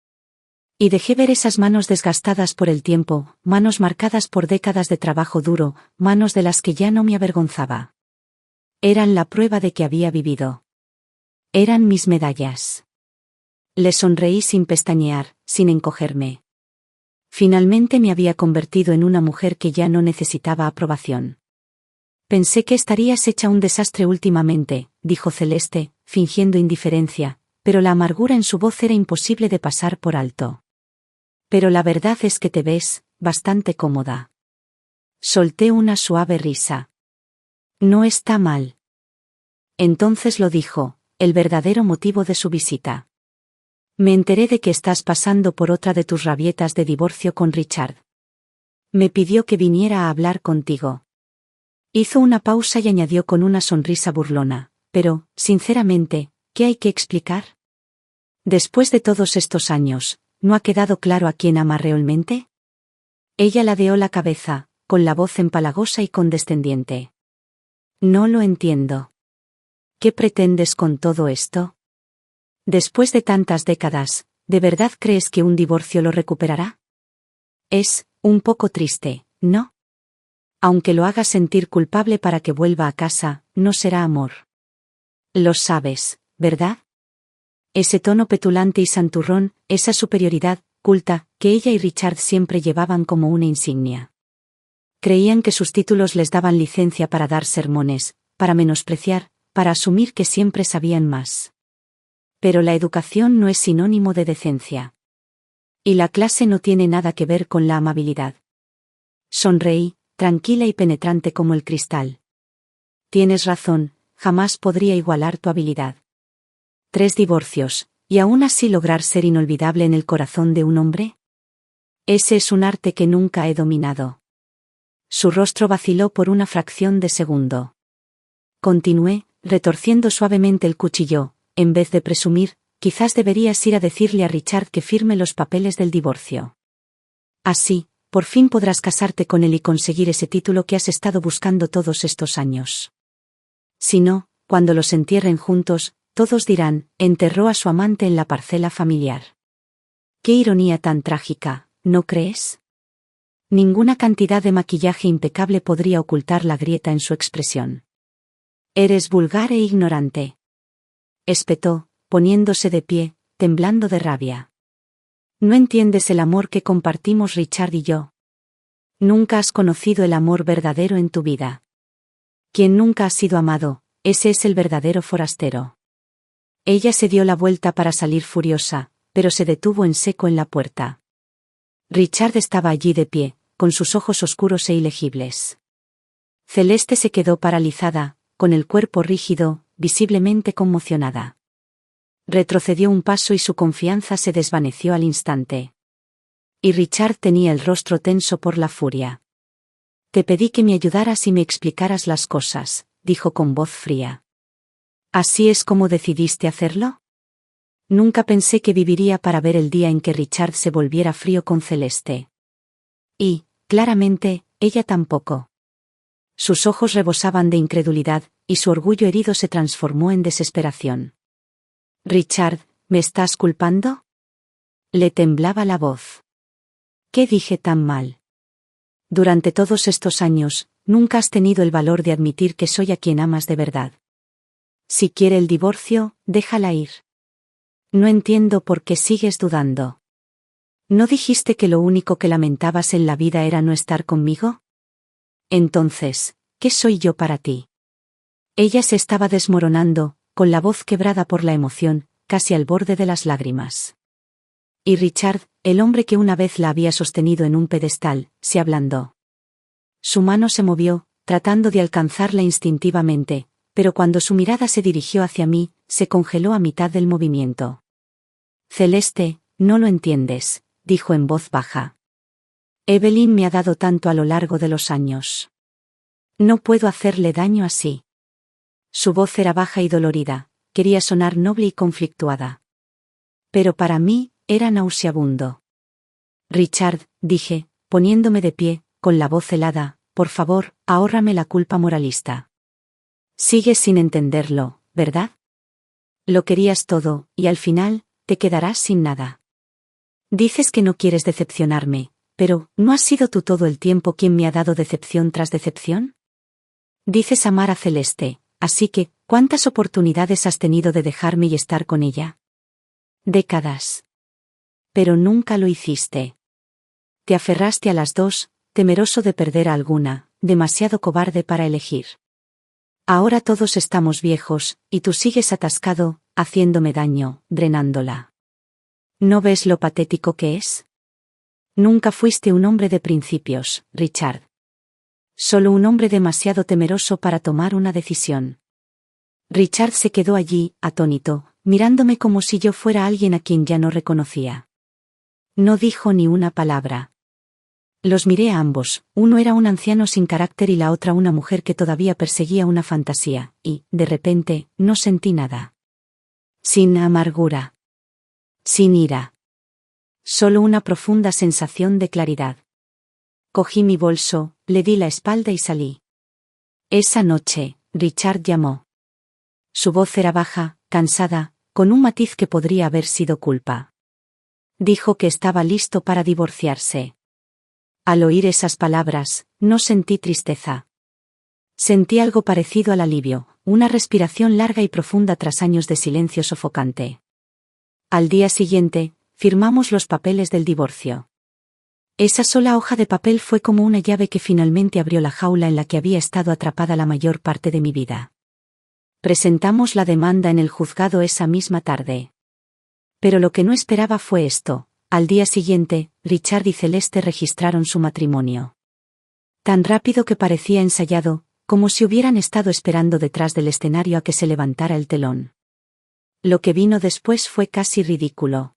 Y dejé ver esas manos desgastadas por el tiempo, manos marcadas por décadas de trabajo duro, manos de las que ya no me avergonzaba. Eran la prueba de que había vivido. Eran mis medallas. Le sonreí sin pestañear, sin encogerme. Finalmente me había convertido en una mujer que ya no necesitaba aprobación. Pensé que estarías hecha un desastre últimamente, dijo Celeste, fingiendo indiferencia, pero la amargura en su voz era imposible de pasar por alto. Pero la verdad es que te ves bastante cómoda. Solté una suave risa. No está mal. Entonces lo dijo, el verdadero motivo de su visita. Me enteré de que estás pasando por otra de tus rabietas de divorcio con Richard. Me pidió que viniera a hablar contigo. Hizo una pausa y añadió con una sonrisa burlona, pero, sinceramente, ¿qué hay que explicar? Después de todos estos años, ¿no ha quedado claro a quién ama realmente? Ella ladeó la cabeza, con la voz empalagosa y condescendiente. No lo entiendo. ¿Qué pretendes con todo esto? Después de tantas décadas, ¿de verdad crees que un divorcio lo recuperará? Es un poco triste, ¿no? Aunque lo hagas sentir culpable para que vuelva a casa, no será amor. Lo sabes, ¿verdad? Ese tono petulante y santurrón, esa superioridad, culta, que ella y Richard siempre llevaban como una insignia. Creían que sus títulos les daban licencia para dar sermones, para menospreciar, para asumir que siempre sabían más. Pero la educación no es sinónimo de decencia. Y la clase no tiene nada que ver con la amabilidad. Sonreí, tranquila y penetrante como el cristal. Tienes razón, jamás podría igualar tu habilidad. 3 divorcios, y aún así lograr ser inolvidable en el corazón de un hombre. Ese es un arte que nunca he dominado. Su rostro vaciló por una fracción de segundo. Continué, retorciendo suavemente el cuchillo. En vez de presumir, quizás deberías ir a decirle a Richard que firme los papeles del divorcio. Así, por fin podrás casarte con él y conseguir ese título que has estado buscando todos estos años. Si no, cuando los entierren juntos, todos dirán, enterró a su amante en la parcela familiar. Qué ironía tan trágica, ¿no crees? Ninguna cantidad de maquillaje impecable podría ocultar la grieta en su expresión. Eres vulgar e ignorante. Espetó, poniéndose de pie, temblando de rabia. No entiendes el amor que compartimos Richard y yo. Nunca has conocido el amor verdadero en tu vida. Quien nunca ha sido amado, ese es el verdadero forastero. Ella se dio la vuelta para salir furiosa, pero se detuvo en seco en la puerta. Richard estaba allí de pie, con sus ojos oscuros e ilegibles. Celeste se quedó paralizada, con el cuerpo rígido, visiblemente conmocionada. Retrocedió un paso y su confianza se desvaneció al instante. Y Richard tenía el rostro tenso por la furia. Te pedí que me ayudaras y me explicaras las cosas, dijo con voz fría. ¿Así es como decidiste hacerlo? Nunca pensé que viviría para ver el día en que Richard se volviera frío con Celeste. Y, claramente, ella tampoco. Sus ojos rebosaban de incredulidad, y su orgullo herido se transformó en desesperación. «Richard, ¿me estás culpando?» Le temblaba la voz. «¿Qué dije tan mal? Durante todos estos años, nunca has tenido el valor de admitir que soy a quien amas de verdad. Si quiere el divorcio, déjala ir. No entiendo por qué sigues dudando. ¿No dijiste que lo único que lamentabas en la vida era no estar conmigo? Entonces, ¿qué soy yo para ti?» Ella se estaba desmoronando, con la voz quebrada por la emoción, casi al borde de las lágrimas. Y Richard, el hombre que una vez la había sostenido en un pedestal, se ablandó. Su mano se movió, tratando de alcanzarla instintivamente, pero cuando su mirada se dirigió hacia mí, se congeló a mitad del movimiento. «Celeste, no lo entiendes», dijo en voz baja. «Evelyn me ha dado tanto a lo largo de los años. No puedo hacerle daño así». Su voz era baja y dolorida, quería sonar noble y conflictuada. Pero para mí, era nauseabundo. «Richard», dije, poniéndome de pie, con la voz helada, «por favor, ahórrame la culpa moralista. Sigues sin entenderlo, ¿verdad? Lo querías todo, y al final, te quedarás sin nada. Dices que no quieres decepcionarme, pero ¿no has sido tú todo el tiempo quien me ha dado decepción tras decepción? Dices amar a Celeste, así que, ¿cuántas oportunidades has tenido de dejarme y estar con ella? Décadas. Pero nunca lo hiciste. Te aferraste a las dos, temeroso de perder a alguna, demasiado cobarde para elegir. Ahora todos estamos viejos, y tú sigues atascado, haciéndome daño, drenándola. ¿No ves lo patético que es? Nunca fuiste un hombre de principios, Richard. Solo un hombre demasiado temeroso para tomar una decisión». Richard se quedó allí, atónito, mirándome como si yo fuera alguien a quien ya no reconocía. No dijo ni una palabra. Los miré a ambos, uno era un anciano sin carácter y la otra una mujer que todavía perseguía una fantasía, y, de repente, no sentí nada. Sin amargura. Sin ira. Solo una profunda sensación de claridad. Cogí mi bolso, le di la espalda y salí. Esa noche, Richard llamó. Su voz era baja, cansada, con un matiz que podría haber sido culpa. Dijo que estaba listo para divorciarse. Al oír esas palabras, no sentí tristeza. Sentí algo parecido al alivio, una respiración larga y profunda tras años de silencio sofocante. Al día siguiente, firmamos los papeles del divorcio. Esa sola hoja de papel fue como una llave que finalmente abrió la jaula en la que había estado atrapada la mayor parte de mi vida. Presentamos la demanda en el juzgado esa misma tarde. Pero lo que no esperaba fue esto: al día siguiente, Richard y Celeste registraron su matrimonio. Tan rápido que parecía ensayado, como si hubieran estado esperando detrás del escenario a que se levantara el telón. Lo que vino después fue casi ridículo.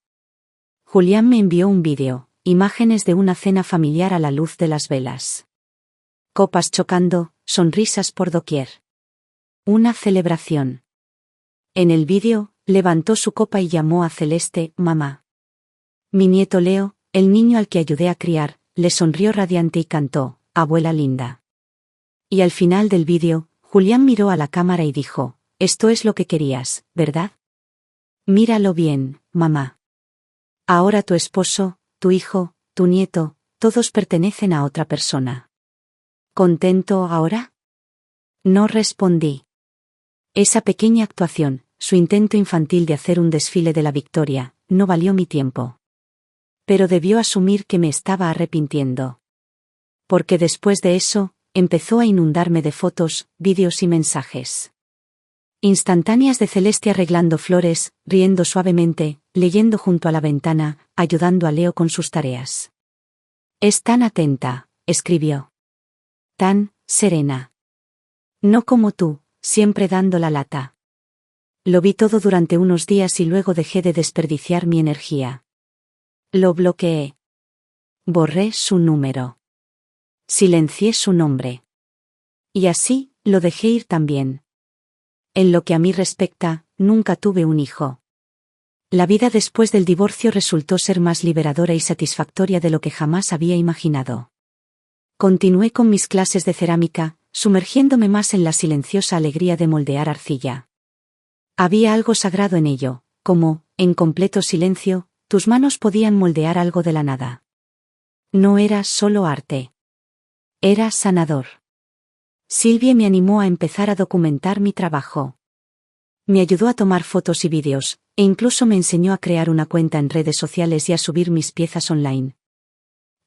Julián me envió un vídeo, imágenes de una cena familiar a la luz de las velas. Copas chocando, sonrisas por doquier. Una celebración. En el vídeo, levantó su copa y llamó a Celeste mamá. Mi nieto Leo, el niño al que ayudé a criar, le sonrió radiante y cantó, abuela linda. Y al final del vídeo, Julián miró a la cámara y dijo, esto es lo que querías, ¿verdad? Míralo bien, mamá. Ahora tu esposo, tu hijo, tu nieto, todos pertenecen a otra persona. ¿Contento ahora? No respondí. Esa pequeña actuación, su intento infantil de hacer un desfile de la victoria, no valió mi tiempo. Pero debió asumir que me estaba arrepintiendo. Porque después de eso, empezó a inundarme de fotos, vídeos y mensajes. Instantáneas de Celeste arreglando flores, riendo suavemente, leyendo junto a la ventana, ayudando a Leo con sus tareas. Es tan atenta, escribió. Tan serena. No como tú, siempre dando la lata. Lo vi todo durante unos días y luego dejé de desperdiciar mi energía. Lo bloqueé. Borré su número. Silencié su nombre. Y así, lo dejé ir también. En lo que a mí respecta, nunca tuve un hijo. La vida después del divorcio resultó ser más liberadora y satisfactoria de lo que jamás había imaginado. Continué con mis clases de cerámica, sumergiéndome más en la silenciosa alegría de moldear arcilla. Había algo sagrado en ello, como, en completo silencio, tus manos podían moldear algo de la nada. No era solo arte. Era sanador. Sylvie me animó a empezar a documentar mi trabajo. Me ayudó a tomar fotos y vídeos, e incluso me enseñó a crear una cuenta en redes sociales y a subir mis piezas online.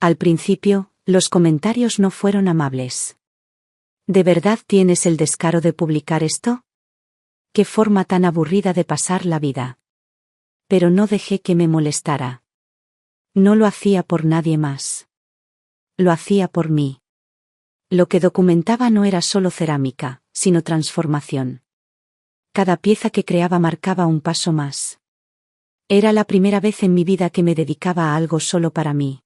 Al principio, los comentarios no fueron amables. ¿De verdad tienes el descaro de publicar esto? ¡Qué forma tan aburrida de pasar la vida! Pero no dejé que me molestara. No lo hacía por nadie más. Lo hacía por mí. Lo que documentaba no era solo cerámica, sino transformación. Cada pieza que creaba marcaba un paso más. Era la primera vez en mi vida que me dedicaba a algo solo para mí.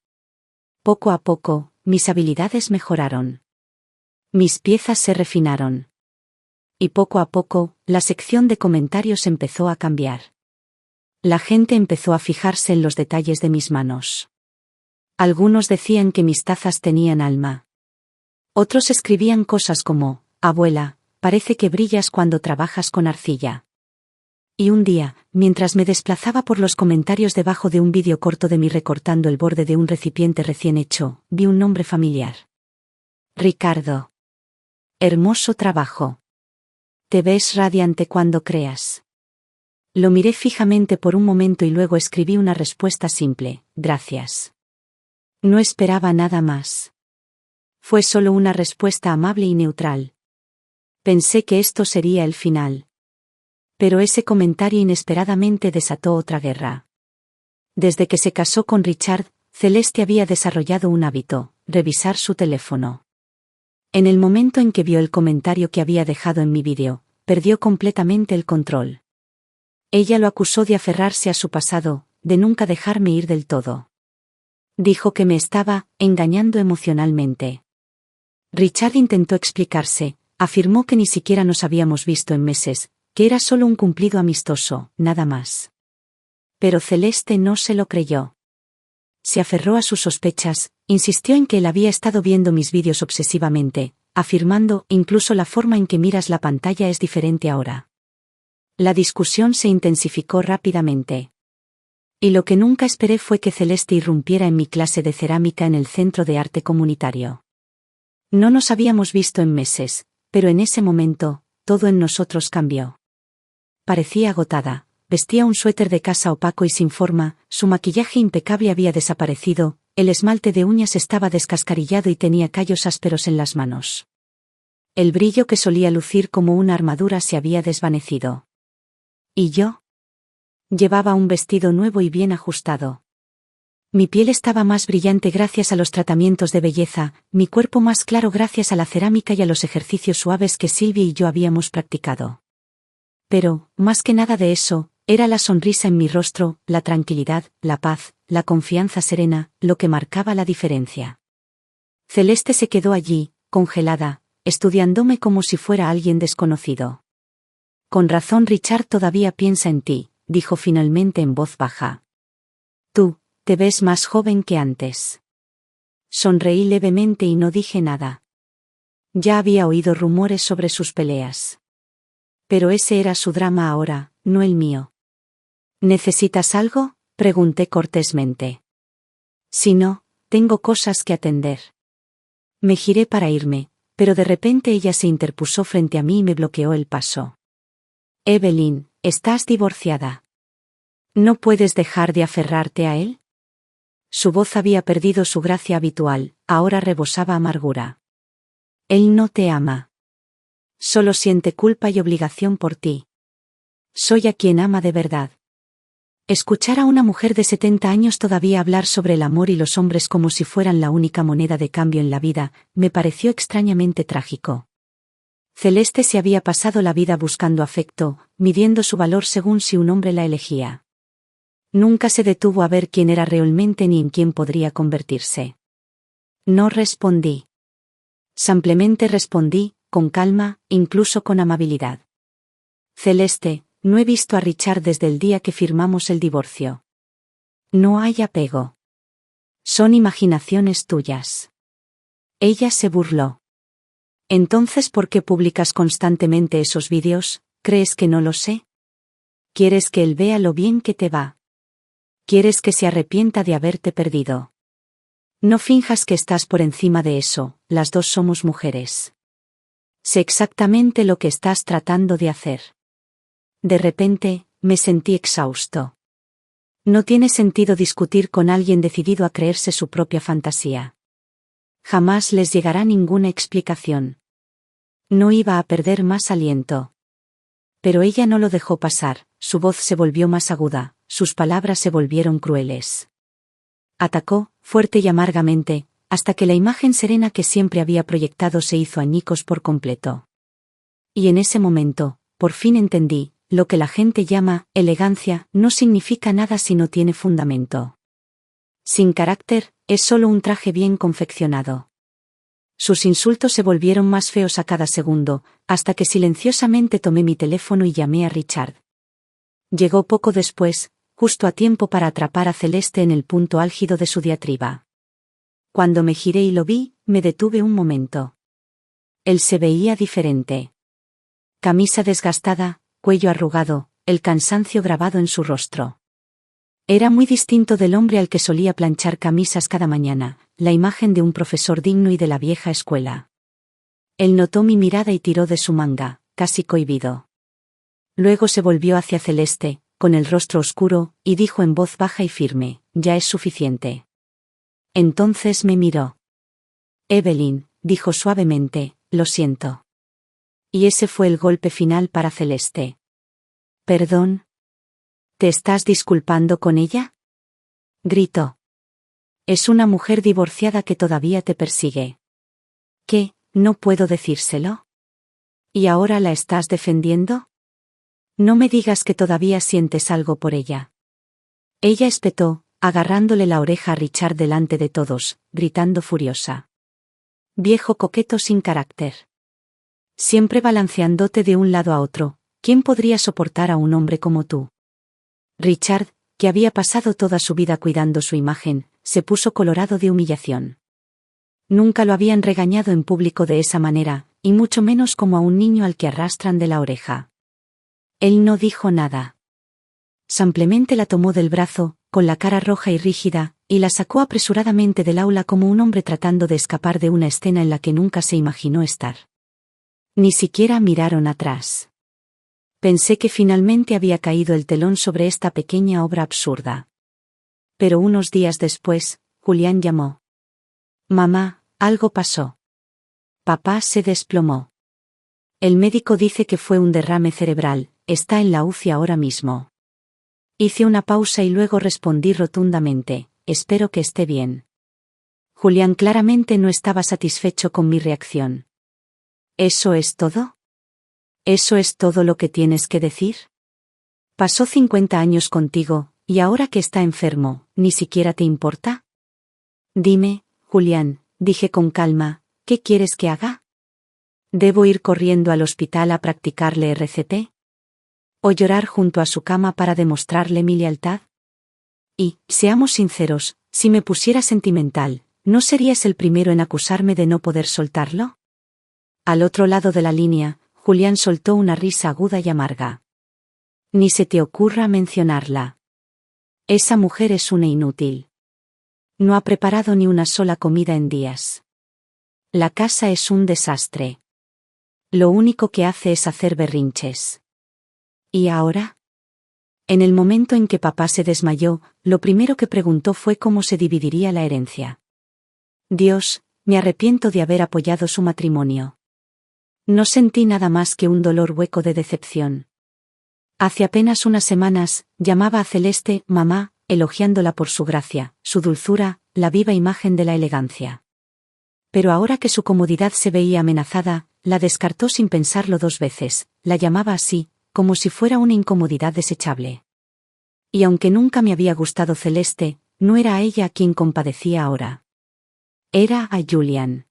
Poco a poco, mis habilidades mejoraron. Mis piezas se refinaron. Y poco a poco, la sección de comentarios empezó a cambiar. La gente empezó a fijarse en los detalles de mis manos. Algunos decían que mis tazas tenían alma. Otros escribían cosas como, abuela, parece que brillas cuando trabajas con arcilla. Y un día, mientras me desplazaba por los comentarios debajo de un vídeo corto de mí recortando el borde de un recipiente recién hecho, vi un nombre familiar. Ricardo. Hermoso trabajo. Te ves radiante cuando creas. Lo miré fijamente por un momento y luego escribí una respuesta simple, gracias. No esperaba nada más. Fue solo una respuesta amable y neutral. Pensé que esto sería el final. Pero ese comentario inesperadamente desató otra guerra. Desde que se casó con Richard, Celeste había desarrollado un hábito, revisar su teléfono. En el momento en que vio el comentario que había dejado en mi vídeo, perdió completamente el control. Ella lo acusó de aferrarse a su pasado, de nunca dejarme ir del todo. Dijo que me estaba engañando emocionalmente. Richard intentó explicarse, afirmó que ni siquiera nos habíamos visto en meses, que era solo un cumplido amistoso, nada más. Pero Celeste no se lo creyó. Se aferró a sus sospechas, insistió en que él había estado viendo mis vídeos obsesivamente, afirmando, incluso la forma en que miras la pantalla es diferente ahora. La discusión se intensificó rápidamente. Y lo que nunca esperé fue que Celeste irrumpiera en mi clase de cerámica en el Centro de Arte Comunitario. No nos habíamos visto en meses, pero en ese momento, todo en nosotros cambió. Parecía agotada, vestía un suéter de casa opaco y sin forma, su maquillaje impecable había desaparecido, el esmalte de uñas estaba descascarillado y tenía callos ásperos en las manos. El brillo que solía lucir como una armadura se había desvanecido. ¿Y yo? Llevaba un vestido nuevo y bien ajustado. Mi piel estaba más brillante gracias a los tratamientos de belleza, mi cuerpo más claro gracias a la cerámica y a los ejercicios suaves que Sylvie y yo habíamos practicado. Pero, más que nada de eso, era la sonrisa en mi rostro, la tranquilidad, la paz, la confianza serena, lo que marcaba la diferencia. Celeste se quedó allí, congelada, estudiándome como si fuera alguien desconocido. Con razón Richard todavía piensa en ti, dijo finalmente en voz baja. Tú, te ves más joven que antes. Sonreí levemente y no dije nada. Ya había oído rumores sobre sus peleas. Pero ese era su drama ahora, no el mío. ¿Necesitas algo?, pregunté cortésmente. Si no, tengo cosas que atender. Me giré para irme, pero de repente ella se interpuso frente a mí y me bloqueó el paso. Evelyn, estás divorciada. ¿No puedes dejar de aferrarte a él? Su voz había perdido su gracia habitual, ahora rebosaba amargura. Él no te ama. Solo siente culpa y obligación por ti. Soy a quien ama de verdad. Escuchar a una mujer de 70 años todavía hablar sobre el amor y los hombres como si fueran la única moneda de cambio en la vida, me pareció extrañamente trágico. Celeste se había pasado la vida buscando afecto, midiendo su valor según si un hombre la elegía. Nunca se detuvo a ver quién era realmente ni en quién podría convertirse. No respondí. Simplemente respondí, con calma, incluso con amabilidad. Celeste, no he visto a Richard desde el día que firmamos el divorcio. No hay apego. Son imaginaciones tuyas. Ella se burló. Entonces, ¿por qué publicas constantemente esos vídeos? ¿Crees que no lo sé? ¿Quieres que él vea lo bien que te va? ¿Quieres que se arrepienta de haberte perdido? No finjas que estás por encima de eso, las dos somos mujeres. Sé exactamente lo que estás tratando de hacer. De repente, me sentí exhausto. No tiene sentido discutir con alguien decidido a creerse su propia fantasía. Jamás les llegará ninguna explicación. No iba a perder más aliento. Pero ella no lo dejó pasar, su voz se volvió más aguda, sus palabras se volvieron crueles. Atacó, fuerte y amargamente, hasta que la imagen serena que siempre había proyectado se hizo añicos por completo. Y en ese momento, por fin entendí, lo que la gente llama elegancia no significa nada si no tiene fundamento. Sin carácter, es solo un traje bien confeccionado. Sus insultos se volvieron más feos a cada segundo, hasta que silenciosamente tomé mi teléfono y llamé a Richard. Llegó poco después, justo a tiempo para atrapar a Celeste en el punto álgido de su diatriba. Cuando me giré y lo vi, me detuve un momento. Él se veía diferente. Camisa desgastada, cuello arrugado, el cansancio grabado en su rostro. Era muy distinto del hombre al que solía planchar camisas cada mañana, la imagen de un profesor digno y de la vieja escuela. Él notó mi mirada y tiró de su manga, casi cohibido. Luego se volvió hacia Celeste, con el rostro oscuro, y dijo en voz baja y firme, «Ya es suficiente». Entonces me miró. «Evelyn», dijo suavemente, «lo siento». Y ese fue el golpe final para Celeste. «¿Perdón? ¿Te estás disculpando con ella?», gritó. «Es una mujer divorciada que todavía te persigue». «¿Qué? ¿No puedo decírselo? ¿Y ahora la estás defendiendo? No me digas que todavía sientes algo por ella». Ella espetó, agarrándole la oreja a Richard delante de todos, gritando furiosa. «Viejo coqueto sin carácter. Siempre balanceándote de un lado a otro, ¿quién podría soportar a un hombre como tú?». Richard, que había pasado toda su vida cuidando su imagen, se puso colorado de humillación. Nunca lo habían regañado en público de esa manera, y mucho menos como a un niño al que arrastran de la oreja. Él no dijo nada. Simplemente la tomó del brazo, con la cara roja y rígida, y la sacó apresuradamente del aula como un hombre tratando de escapar de una escena en la que nunca se imaginó estar. Ni siquiera miraron atrás. Pensé que finalmente había caído el telón sobre esta pequeña obra absurda. Pero unos días después, Julián llamó. «Mamá, algo pasó. Papá se desplomó. El médico dice que fue un derrame cerebral, está en la UCI ahora mismo». Hice una pausa y luego respondí rotundamente, «Espero que esté bien». Julián claramente no estaba satisfecho con mi reacción. «¿Eso es todo? ¿Eso es todo lo que tienes que decir? Pasó 50 años contigo, y ahora que está enfermo, ¿ni siquiera te importa? Dime, Julián», dije con calma, «¿qué quieres que haga? ¿Debo ir corriendo al hospital a practicarle RCP? ¿O llorar junto a su cama para demostrarle mi lealtad? Y, seamos sinceros, si me pusiera sentimental, ¿no serías el primero en acusarme de no poder soltarlo?». Al otro lado de la línea, Julián soltó una risa aguda y amarga. «Ni se te ocurra mencionarla. Esa mujer es una inútil. No ha preparado ni una sola comida en días. La casa es un desastre. Lo único que hace es hacer berrinches. ¿Y ahora?». En el momento en que papá se desmayó, lo primero que preguntó fue cómo se dividiría la herencia. Dios, me arrepiento de haber apoyado su matrimonio. No sentí nada más que un dolor hueco de decepción. Hace apenas unas semanas, llamaba a Celeste mamá, elogiándola por su gracia, su dulzura, la viva imagen de la elegancia. Pero ahora que su comodidad se veía amenazada, la descartó sin pensarlo 2 veces, la llamaba así, como si fuera una incomodidad desechable. Y aunque nunca me había gustado Celeste, no era a ella a quien compadecía ahora. Era a Julián.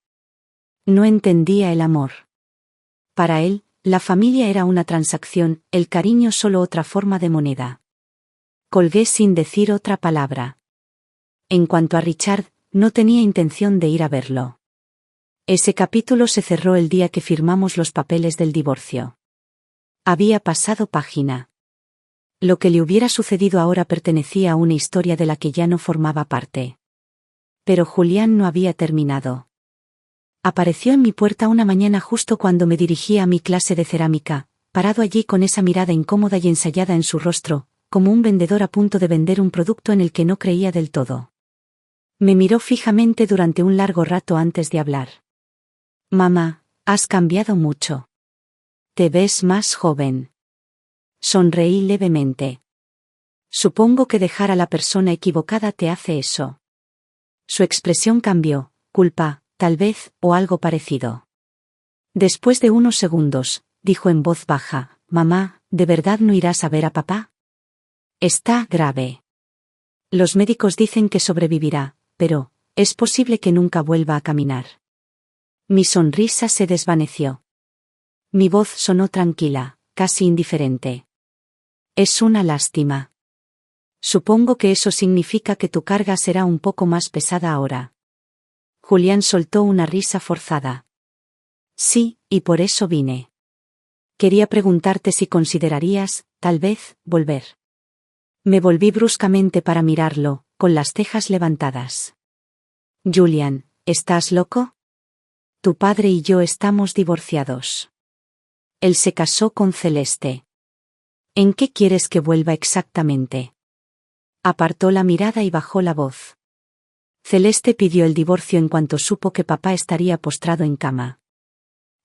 No entendía el amor. Para él, la familia era una transacción, el cariño solo otra forma de moneda. Colgué sin decir otra palabra. En cuanto a Richard, no tenía intención de ir a verlo. Ese capítulo se cerró el día que firmamos los papeles del divorcio. Había pasado página. Lo que le hubiera sucedido ahora pertenecía a una historia de la que ya no formaba parte. Pero Julián no había terminado. Apareció en mi puerta una mañana justo cuando me dirigía a mi clase de cerámica, parado allí con esa mirada incómoda y ensayada en su rostro, como un vendedor a punto de vender un producto en el que no creía del todo. Me miró fijamente durante un largo rato antes de hablar. Mamá, has cambiado mucho. Te ves más joven. Sonreí levemente. Supongo que dejar a la persona equivocada te hace eso. Su expresión cambió, culpa, tal vez, o algo parecido. Después de unos segundos, dijo en voz baja, mamá, ¿de verdad no irás a ver a papá? Está grave. Los médicos dicen que sobrevivirá, pero, es posible que nunca vuelva a caminar. Mi sonrisa se desvaneció. Mi voz sonó tranquila, casi indiferente. Es una lástima. Supongo que eso significa que tu carga será un poco más pesada ahora. Julián soltó una risa forzada. Sí, y por eso vine. Quería preguntarte si considerarías, tal vez, volver. Me volví bruscamente para mirarlo, con las cejas levantadas. Julián, ¿estás loco? Tu padre y yo estamos divorciados. Él se casó con Celeste. ¿En qué quieres que vuelva exactamente? Apartó la mirada y bajó la voz. Celeste pidió el divorcio en cuanto supo que papá estaría postrado en cama.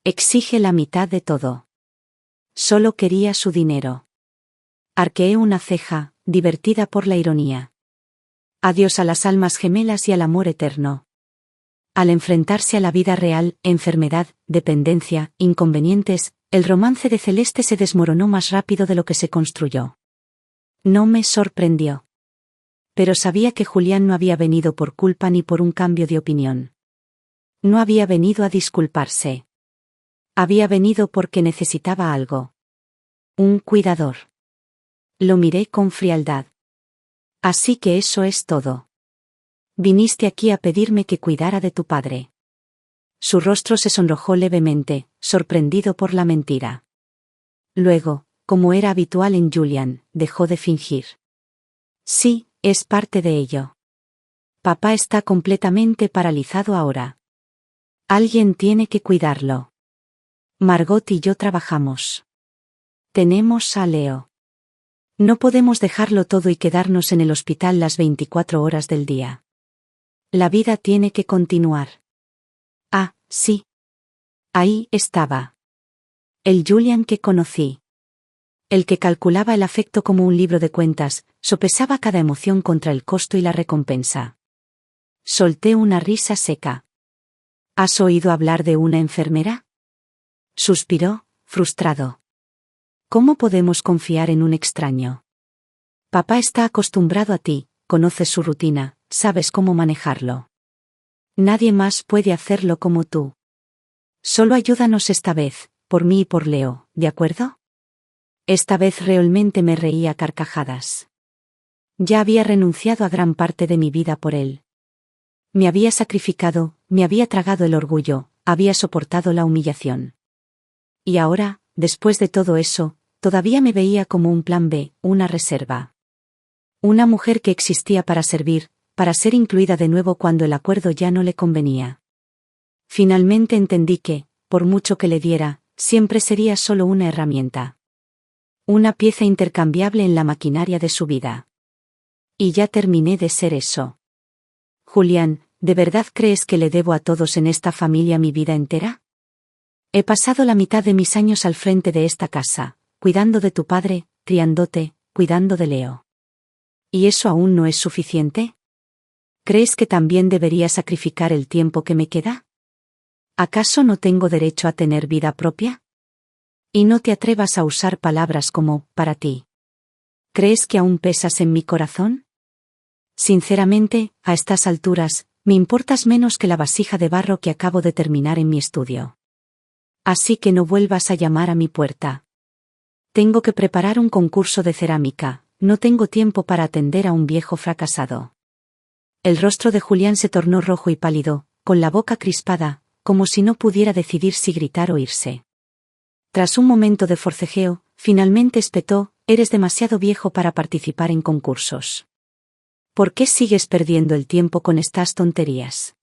Exige la mitad de todo. Solo quería su dinero. Arqueé una ceja, divertida por la ironía. Adiós a las almas gemelas y al amor eterno. Al enfrentarse a la vida real, enfermedad, dependencia, inconvenientes, el romance de Celeste se desmoronó más rápido de lo que se construyó. No me sorprendió. Pero sabía que Julián no había venido por culpa ni por un cambio de opinión. No había venido a disculparse. Había venido porque necesitaba algo. Un cuidador. Lo miré con frialdad. Así que eso es todo. Viniste aquí a pedirme que cuidara de tu padre. Su rostro se sonrojó levemente, sorprendido por la mentira. Luego, como era habitual en Julián, dejó de fingir. Sí, es parte de ello. Papá está completamente paralizado ahora. Alguien tiene que cuidarlo. Margot y yo trabajamos. Tenemos a Leo. No podemos dejarlo todo y quedarnos en el hospital las 24 horas del día. La vida tiene que continuar. Ah, sí. Ahí estaba. El Julián que conocí. El que calculaba el afecto como un libro de cuentas, sopesaba cada emoción contra el costo y la recompensa. Solté una risa seca. ¿Has oído hablar de una enfermera? Suspiró, frustrado. ¿Cómo podemos confiar en un extraño? Papá está acostumbrado a ti, conoces su rutina, sabes cómo manejarlo. Nadie más puede hacerlo como tú. Solo ayúdanos esta vez, por mí y por Leo, ¿de acuerdo? Esta vez realmente me reí a carcajadas. Ya había renunciado a gran parte de mi vida por él. Me había sacrificado, me había tragado el orgullo, había soportado la humillación. Y ahora, después de todo eso, todavía me veía como un plan B, una reserva. Una mujer que existía para servir, para ser incluida de nuevo cuando el acuerdo ya no le convenía. Finalmente entendí que, por mucho que le diera, siempre sería solo una herramienta. Una pieza intercambiable en la maquinaria de su vida. Y ya terminé de ser eso. Julián, ¿de verdad crees que le debo a todos en esta familia mi vida entera? He pasado la mitad de mis años al frente de esta casa, cuidando de tu padre, criándote, cuidando de Leo. ¿Y eso aún no es suficiente? ¿Crees que también debería sacrificar el tiempo que me queda? ¿Acaso no tengo derecho a tener vida propia? Y no te atrevas a usar palabras como, para ti. ¿Crees que aún pesas en mi corazón? Sinceramente, a estas alturas, me importas menos que la vasija de barro que acabo de terminar en mi estudio. Así que no vuelvas a llamar a mi puerta. Tengo que preparar un concurso de cerámica, no tengo tiempo para atender a un viejo fracasado. El rostro de Julián se tornó rojo y pálido, con la boca crispada, como si no pudiera decidir si gritar o irse. Tras un momento de forcejeo, finalmente espetó: «Eres demasiado viejo para participar en concursos. ¿Por qué sigues perdiendo el tiempo con estas tonterías?»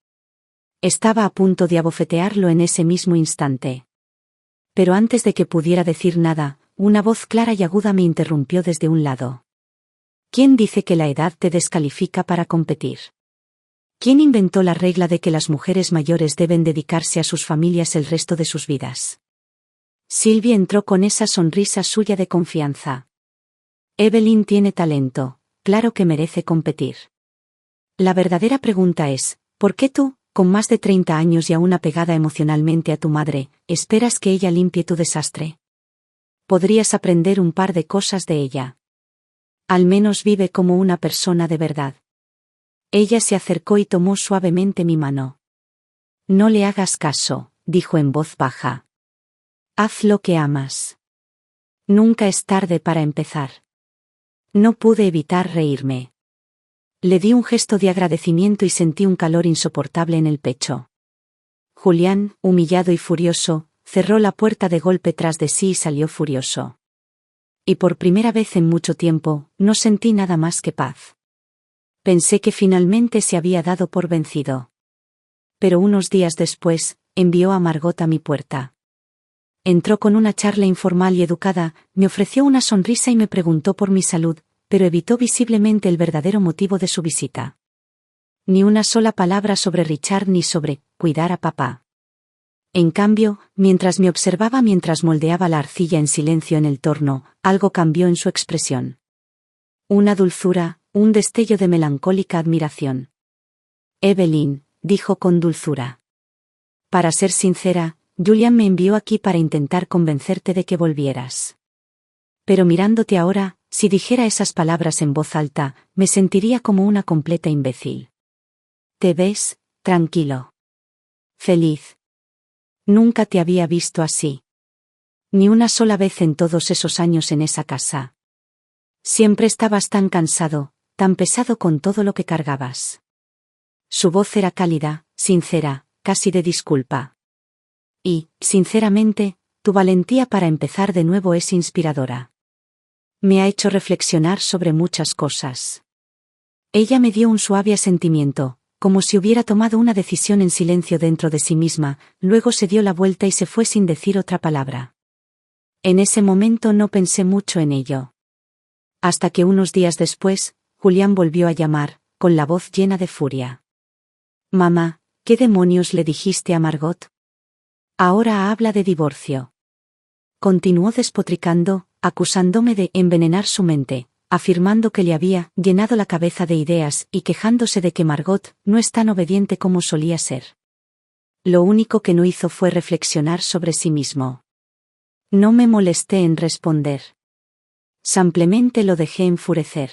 Estaba a punto de abofetearlo en ese mismo instante. Pero antes de que pudiera decir nada, una voz clara y aguda me interrumpió desde un lado. ¿Quién dice que la edad te descalifica para competir? ¿Quién inventó la regla de que las mujeres mayores deben dedicarse a sus familias el resto de sus vidas? Sylvie entró con esa sonrisa suya de confianza. Evelyn tiene talento, claro que merece competir. La verdadera pregunta es, ¿por qué tú, con más de 30 años y aún apegada emocionalmente a tu madre, esperas que ella limpie tu desastre? Podrías aprender un par de cosas de ella. Al menos vive como una persona de verdad. Ella se acercó y tomó suavemente mi mano. No le hagas caso, dijo en voz baja. Haz lo que amas. Nunca es tarde para empezar. No pude evitar reírme. Le di un gesto de agradecimiento y sentí un calor insoportable en el pecho. Julián, humillado y furioso, cerró la puerta de golpe tras de sí y salió furioso. Y por primera vez en mucho tiempo, no sentí nada más que paz. Pensé que finalmente se había dado por vencido. Pero unos días después, envió a Margot a mi puerta. Entró con una charla informal y educada, me ofreció una sonrisa y me preguntó por mi salud, pero evitó visiblemente el verdadero motivo de su visita. Ni una sola palabra sobre Richard ni sobre cuidar a papá. En cambio, mientras me observaba mientras moldeaba la arcilla en silencio en el torno, algo cambió en su expresión. Una dulzura, un destello de melancólica admiración. Evelyn, dijo con dulzura. Para ser sincera, Julian me envió aquí para intentar convencerte de que volvieras. Pero mirándote ahora, si dijera esas palabras en voz alta, me sentiría como una completa imbécil. Te ves, tranquilo. Feliz. Nunca te había visto así. Ni una sola vez en todos esos años en esa casa. Siempre estabas tan cansado, tan pesado con todo lo que cargabas. Su voz era cálida, sincera, casi de disculpa. Y, sinceramente, tu valentía para empezar de nuevo es inspiradora. Me ha hecho reflexionar sobre muchas cosas. Ella me dio un suave asentimiento, como si hubiera tomado una decisión en silencio dentro de sí misma, luego se dio la vuelta y se fue sin decir otra palabra. En ese momento no pensé mucho en ello. Hasta que unos días después, Julián volvió a llamar, con la voz llena de furia. Mamá, ¿qué demonios le dijiste a Margot? Ahora habla de divorcio. Continuó despotricando, acusándome de envenenar su mente, afirmando que le había llenado la cabeza de ideas y quejándose de que Margot no es tan obediente como solía ser. Lo único que no hizo fue reflexionar sobre sí mismo. No me molesté en responder. Simplemente lo dejé enfurecer.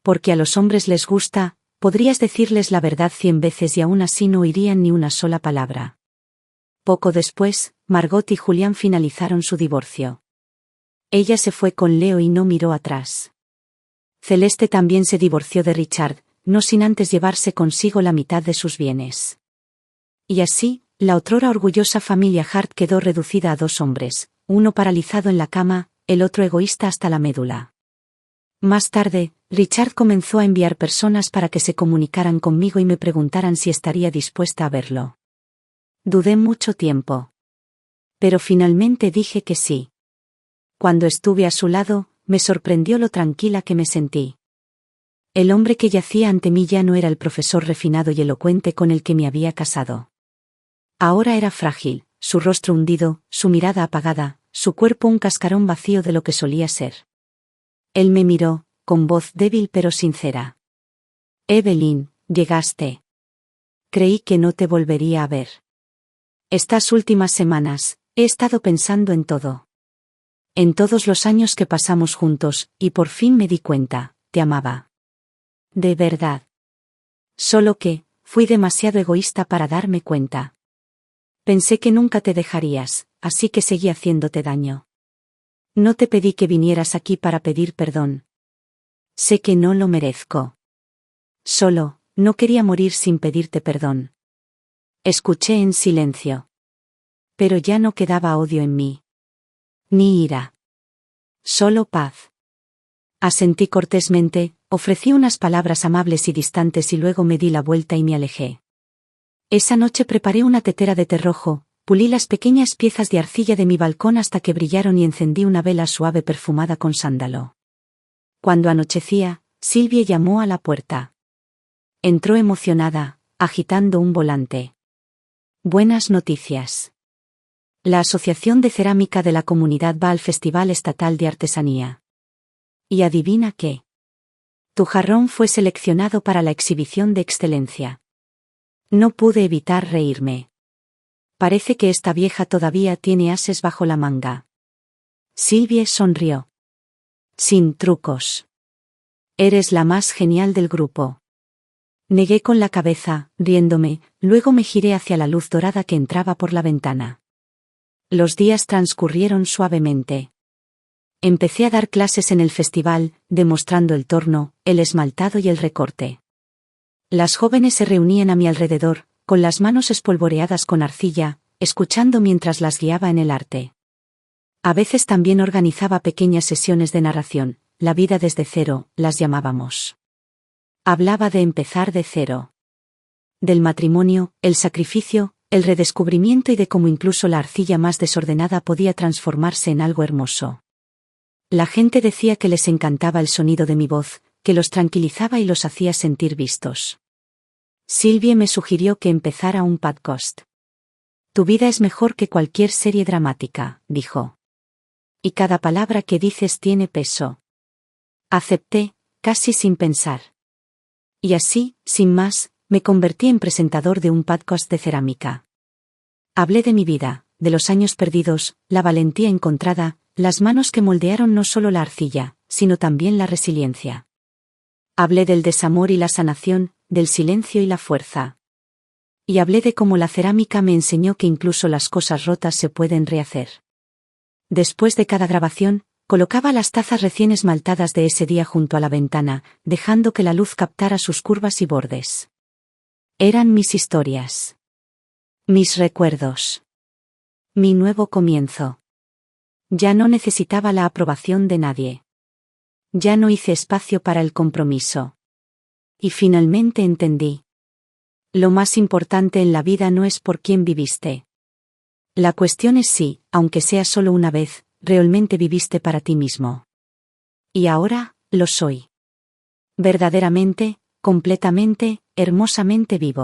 Porque a los hombres les gusta, podrías decirles la verdad 100 veces y aún así no oirían ni una sola palabra. Poco después, Margot y Julián finalizaron su divorcio. Ella se fue con Leo y no miró atrás. Celeste también se divorció de Richard, no sin antes llevarse consigo la mitad de sus bienes. Y así, la otrora orgullosa familia Hart quedó reducida a 2 hombres, uno paralizado en la cama, el otro egoísta hasta la médula. Más tarde, Richard comenzó a enviar personas para que se comunicaran conmigo y me preguntaran si estaría dispuesta a verlo. Dudé mucho tiempo. Pero finalmente dije que sí. Cuando estuve a su lado, me sorprendió lo tranquila que me sentí. El hombre que yacía ante mí ya no era el profesor refinado y elocuente con el que me había casado. Ahora era frágil, su rostro hundido, su mirada apagada, su cuerpo un cascarón vacío de lo que solía ser. Él me miró, con voz débil pero sincera. Evelyn, llegaste. Creí que no te volvería a ver. Estas últimas semanas, he estado pensando en todo. En todos los años que pasamos juntos, y por fin me di cuenta, te amaba. De verdad. Solo que, fui demasiado egoísta para darme cuenta. Pensé que nunca te dejarías, así que seguí haciéndote daño. No te pedí que vinieras aquí para pedir perdón. Sé que no lo merezco. Solo, no quería morir sin pedirte perdón. Escuché en silencio. Pero ya no quedaba odio en mí. Ni ira. Solo paz. Asentí cortésmente, ofrecí unas palabras amables y distantes y luego me di la vuelta y me alejé. Esa noche preparé una tetera de té rojo, pulí las pequeñas piezas de arcilla de mi balcón hasta que brillaron y encendí una vela suave perfumada con sándalo. Cuando anochecía, Sylvie llamó a la puerta. Entró emocionada, agitando un volante. Buenas noticias. La Asociación de Cerámica de la Comunidad va al Festival Estatal de Artesanía. ¿Y adivina qué? Tu jarrón fue seleccionado para la exhibición de excelencia. No pude evitar reírme. Parece que esta vieja todavía tiene ases bajo la manga. Sylvie sonrió. Sin trucos. Eres la más genial del grupo. Negué con la cabeza, riéndome, luego me giré hacia la luz dorada que entraba por la ventana. Los días transcurrieron suavemente. Empecé a dar clases en el festival, demostrando el torno, el esmaltado y el recorte. Las jóvenes se reunían a mi alrededor, con las manos espolvoreadas con arcilla, escuchando mientras las guiaba en el arte. A veces también organizaba pequeñas sesiones de narración, la vida desde cero, las llamábamos. Hablaba de empezar de cero. Del matrimonio, el sacrificio, el redescubrimiento y de cómo incluso la arcilla más desordenada podía transformarse en algo hermoso. La gente decía que les encantaba el sonido de mi voz, que los tranquilizaba y los hacía sentir vistos. Sylvie me sugirió que empezara un podcast. Tu vida es mejor que cualquier serie dramática, dijo. Y cada palabra que dices tiene peso. Acepté, casi sin pensar. Y así, sin más, me convertí en presentador de un podcast de cerámica. Hablé de mi vida, de los años perdidos, la valentía encontrada, las manos que moldearon no solo la arcilla, sino también la resiliencia. Hablé del desamor y la sanación, del silencio y la fuerza. Y hablé de cómo la cerámica me enseñó que incluso las cosas rotas se pueden rehacer. Después de cada grabación, colocaba las tazas recién esmaltadas de ese día junto a la ventana, dejando que la luz captara sus curvas y bordes. Eran mis historias. Mis recuerdos. Mi nuevo comienzo. Ya no necesitaba la aprobación de nadie. Ya no hice espacio para el compromiso. Y finalmente entendí. Lo más importante en la vida no es por quién viviste. La cuestión es si, aunque sea solo una vez, realmente viviste para ti mismo. Y ahora, lo soy. Verdaderamente, completamente, hermosamente vivo.